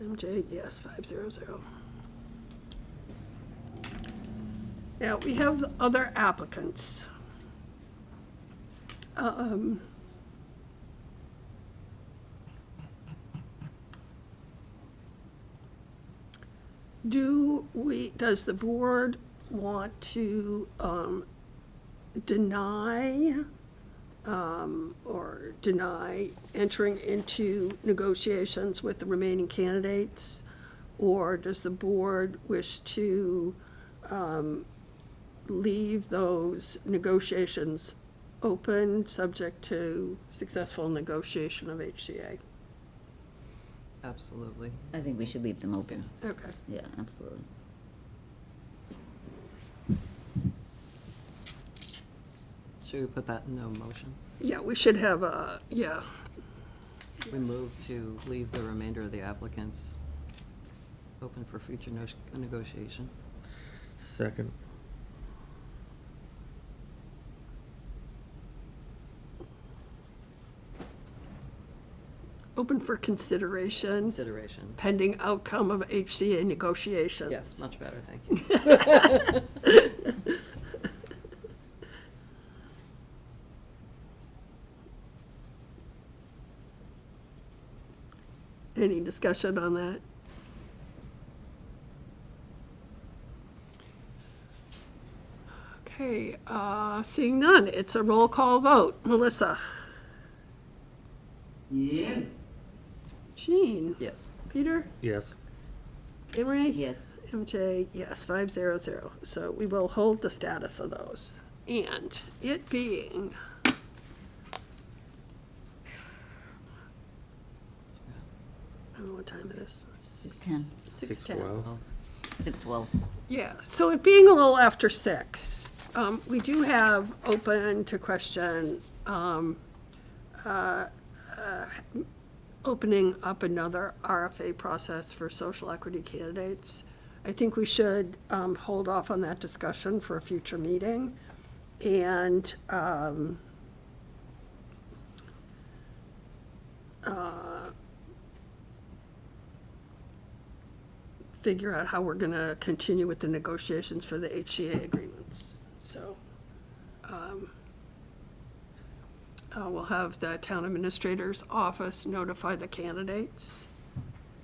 [SPEAKER 1] MJ, yes, 500. Now, we have the other applicants. Does the board want to deny entering into negotiations with the remaining candidates? Or does the board wish to leave those negotiations open, subject to successful negotiation of HCA?
[SPEAKER 3] Absolutely.
[SPEAKER 2] I think we should leave them open.
[SPEAKER 1] Okay.
[SPEAKER 2] Yeah, absolutely.
[SPEAKER 3] Should we put that in no motion?
[SPEAKER 1] Yeah, we should have a, yeah.
[SPEAKER 3] We move to leave the remainder of the applicants open for future negotiation.
[SPEAKER 5] Second.
[SPEAKER 1] Open for consideration
[SPEAKER 3] Consideration.
[SPEAKER 1] pending outcome of HCA negotiations.
[SPEAKER 3] Yes, much better, thank you.
[SPEAKER 1] Any discussion on that? Okay, seeing none, it's a roll call vote. Melissa?
[SPEAKER 4] Yes.
[SPEAKER 1] Jean?
[SPEAKER 3] Yes.
[SPEAKER 1] Peter?
[SPEAKER 5] Yes.
[SPEAKER 1] Emery?
[SPEAKER 2] Yes.
[SPEAKER 1] MJ, yes, 500. So we will hold the status of those. And it being, I don't know what time it is.
[SPEAKER 2] 6:10.
[SPEAKER 1] 6:10.
[SPEAKER 5] 6:12.
[SPEAKER 2] 6:12.
[SPEAKER 1] Yeah, so it being a little after 6, we do have open to question, opening up another RFA process for social equity candidates. I think we should hold off on that discussion for a future meeting and figure out how we're going to continue with the negotiations for the HCA agreements. So we'll have the town administrator's office notify the candidates.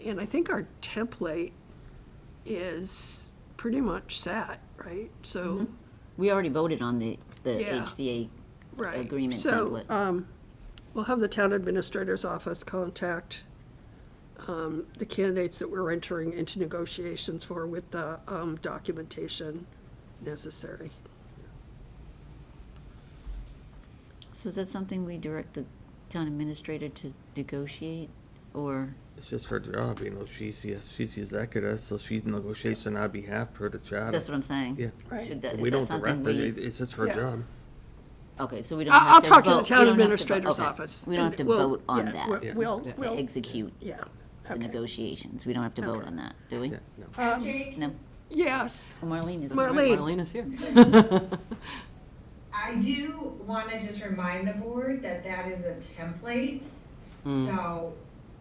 [SPEAKER 1] And I think our template is pretty much set, right? So,
[SPEAKER 2] We already voted on the
[SPEAKER 1] Yeah.
[SPEAKER 2] HCA
[SPEAKER 1] right.
[SPEAKER 2] agreement
[SPEAKER 1] So,
[SPEAKER 2] template.
[SPEAKER 1] we'll have the town administrator's office contact the candidates that we're entering into negotiations for with the documentation necessary.
[SPEAKER 2] So is that something we direct the town administrator to negotiate, or?
[SPEAKER 5] It's just her job, she's the executive, so she's negotiating on our behalf per the charter.
[SPEAKER 2] That's what I'm saying.
[SPEAKER 5] Yeah.
[SPEAKER 1] Right.
[SPEAKER 2] Should that,
[SPEAKER 5] We
[SPEAKER 2] is that
[SPEAKER 5] don't
[SPEAKER 2] something
[SPEAKER 5] direct
[SPEAKER 2] we?
[SPEAKER 5] it, it's just her
[SPEAKER 1] Yeah.
[SPEAKER 5] job.
[SPEAKER 2] Okay, so we don't
[SPEAKER 1] I'll
[SPEAKER 2] have to vote.
[SPEAKER 1] talk to the town
[SPEAKER 2] we don't have to vote-
[SPEAKER 1] administrator's
[SPEAKER 2] okay.
[SPEAKER 1] office.
[SPEAKER 2] We don't have
[SPEAKER 1] and
[SPEAKER 2] to
[SPEAKER 1] we'll-
[SPEAKER 2] vote on
[SPEAKER 1] yeah,
[SPEAKER 2] that,
[SPEAKER 5] Yeah.
[SPEAKER 1] We'll,
[SPEAKER 3] Yeah.
[SPEAKER 2] to
[SPEAKER 1] we'll,
[SPEAKER 2] execute
[SPEAKER 1] yeah.
[SPEAKER 2] the
[SPEAKER 1] Okay.
[SPEAKER 2] negotiations. We don't have to vote
[SPEAKER 1] Okay.
[SPEAKER 2] on that, do we?
[SPEAKER 5] Yeah, no.
[SPEAKER 9] Jake,
[SPEAKER 2] No?
[SPEAKER 1] Yes,
[SPEAKER 2] Oh, Marlene is.
[SPEAKER 1] Marlene.
[SPEAKER 3] Marlena's here.
[SPEAKER 9] I do want to just remind the board that that is a template. So,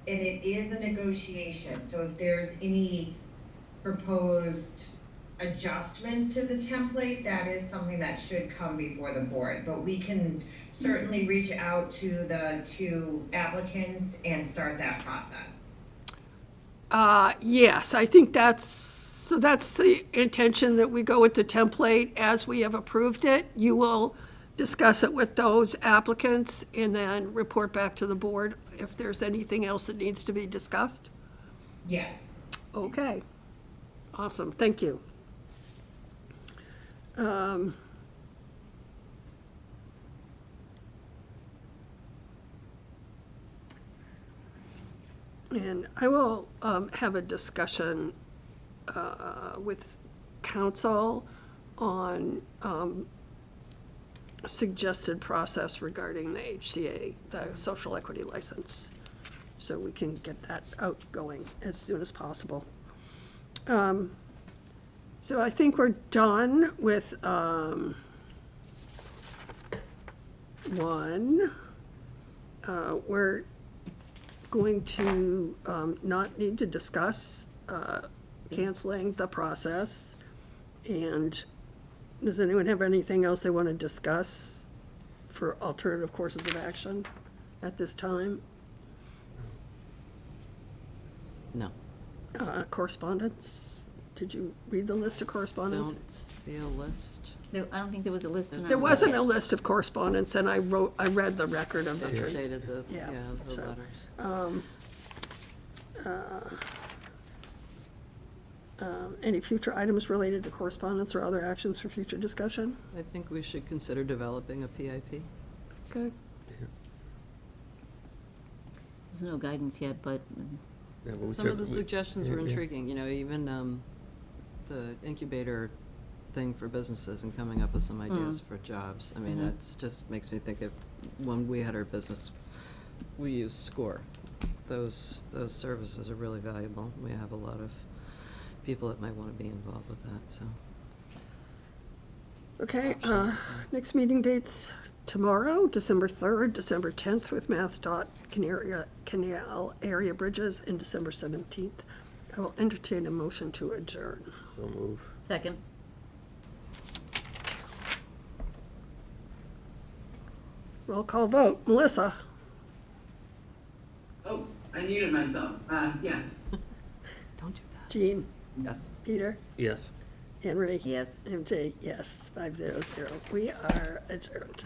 [SPEAKER 9] and it is a negotiation, so if there's any proposed adjustments to the template, that is something that should come before the board. But we can certainly reach out to the two applicants and start that process.
[SPEAKER 1] yes, I think so that's the intention, that we go with the template as we have approved it. You will discuss it with those applicants and then report back to the board if there's anything else that needs to be discussed.
[SPEAKER 9] Yes.
[SPEAKER 1] Okay, awesome, thank you. And I will have a discussion with council on suggested process regarding the HCA, the social equity license, so we can get that out going as soon as possible. So I think we're done with one. We're going to not need to discuss canceling the process. And does anyone have anything else they want to discuss for alternative courses of action at this time?
[SPEAKER 3] No.
[SPEAKER 1] Correspondence? Did you read the list of correspondence?
[SPEAKER 3] Don't see a list.
[SPEAKER 2] I don't think there was a list. in
[SPEAKER 1] There
[SPEAKER 2] our
[SPEAKER 1] wasn't a
[SPEAKER 2] notes.
[SPEAKER 1] list of correspondence, and I read the record of
[SPEAKER 3] They
[SPEAKER 1] the.
[SPEAKER 3] stated the,
[SPEAKER 1] Yeah,
[SPEAKER 3] yeah, the
[SPEAKER 1] so,
[SPEAKER 3] letters.
[SPEAKER 1] Any future items related to correspondence or other actions for future discussion?
[SPEAKER 3] I think we should consider developing a PIP.
[SPEAKER 1] Okay.
[SPEAKER 2] There's no guidance yet, but
[SPEAKER 5] Yeah, but we
[SPEAKER 3] Some of
[SPEAKER 5] should-
[SPEAKER 3] the
[SPEAKER 5] we-
[SPEAKER 3] suggestions were
[SPEAKER 5] yeah, yeah.
[SPEAKER 3] intriguing, you know, even the incubator thing for businesses and coming up with some ideas for jobs. I mean, that's just makes me think of when we had our business, we used SCORE. Those services are really valuable. We have a lot of people that might want to be involved with that, so.
[SPEAKER 1] Okay, next meeting dates tomorrow, December 3rd, December 10th with MassDOT Canal Area Bridges, and December 17th. I will entertain a motion to adjourn.
[SPEAKER 5] So move.
[SPEAKER 2] second.
[SPEAKER 1] Roll call vote. Melissa?
[SPEAKER 4] Oh, I muted myself. Yes.
[SPEAKER 3] Don't do that.
[SPEAKER 1] Jean?
[SPEAKER 3] Yes.
[SPEAKER 1] Peter?
[SPEAKER 5] Yes.
[SPEAKER 1] Henry?
[SPEAKER 2] Yes.
[SPEAKER 1] MJ, yes, 500. We are adjourned.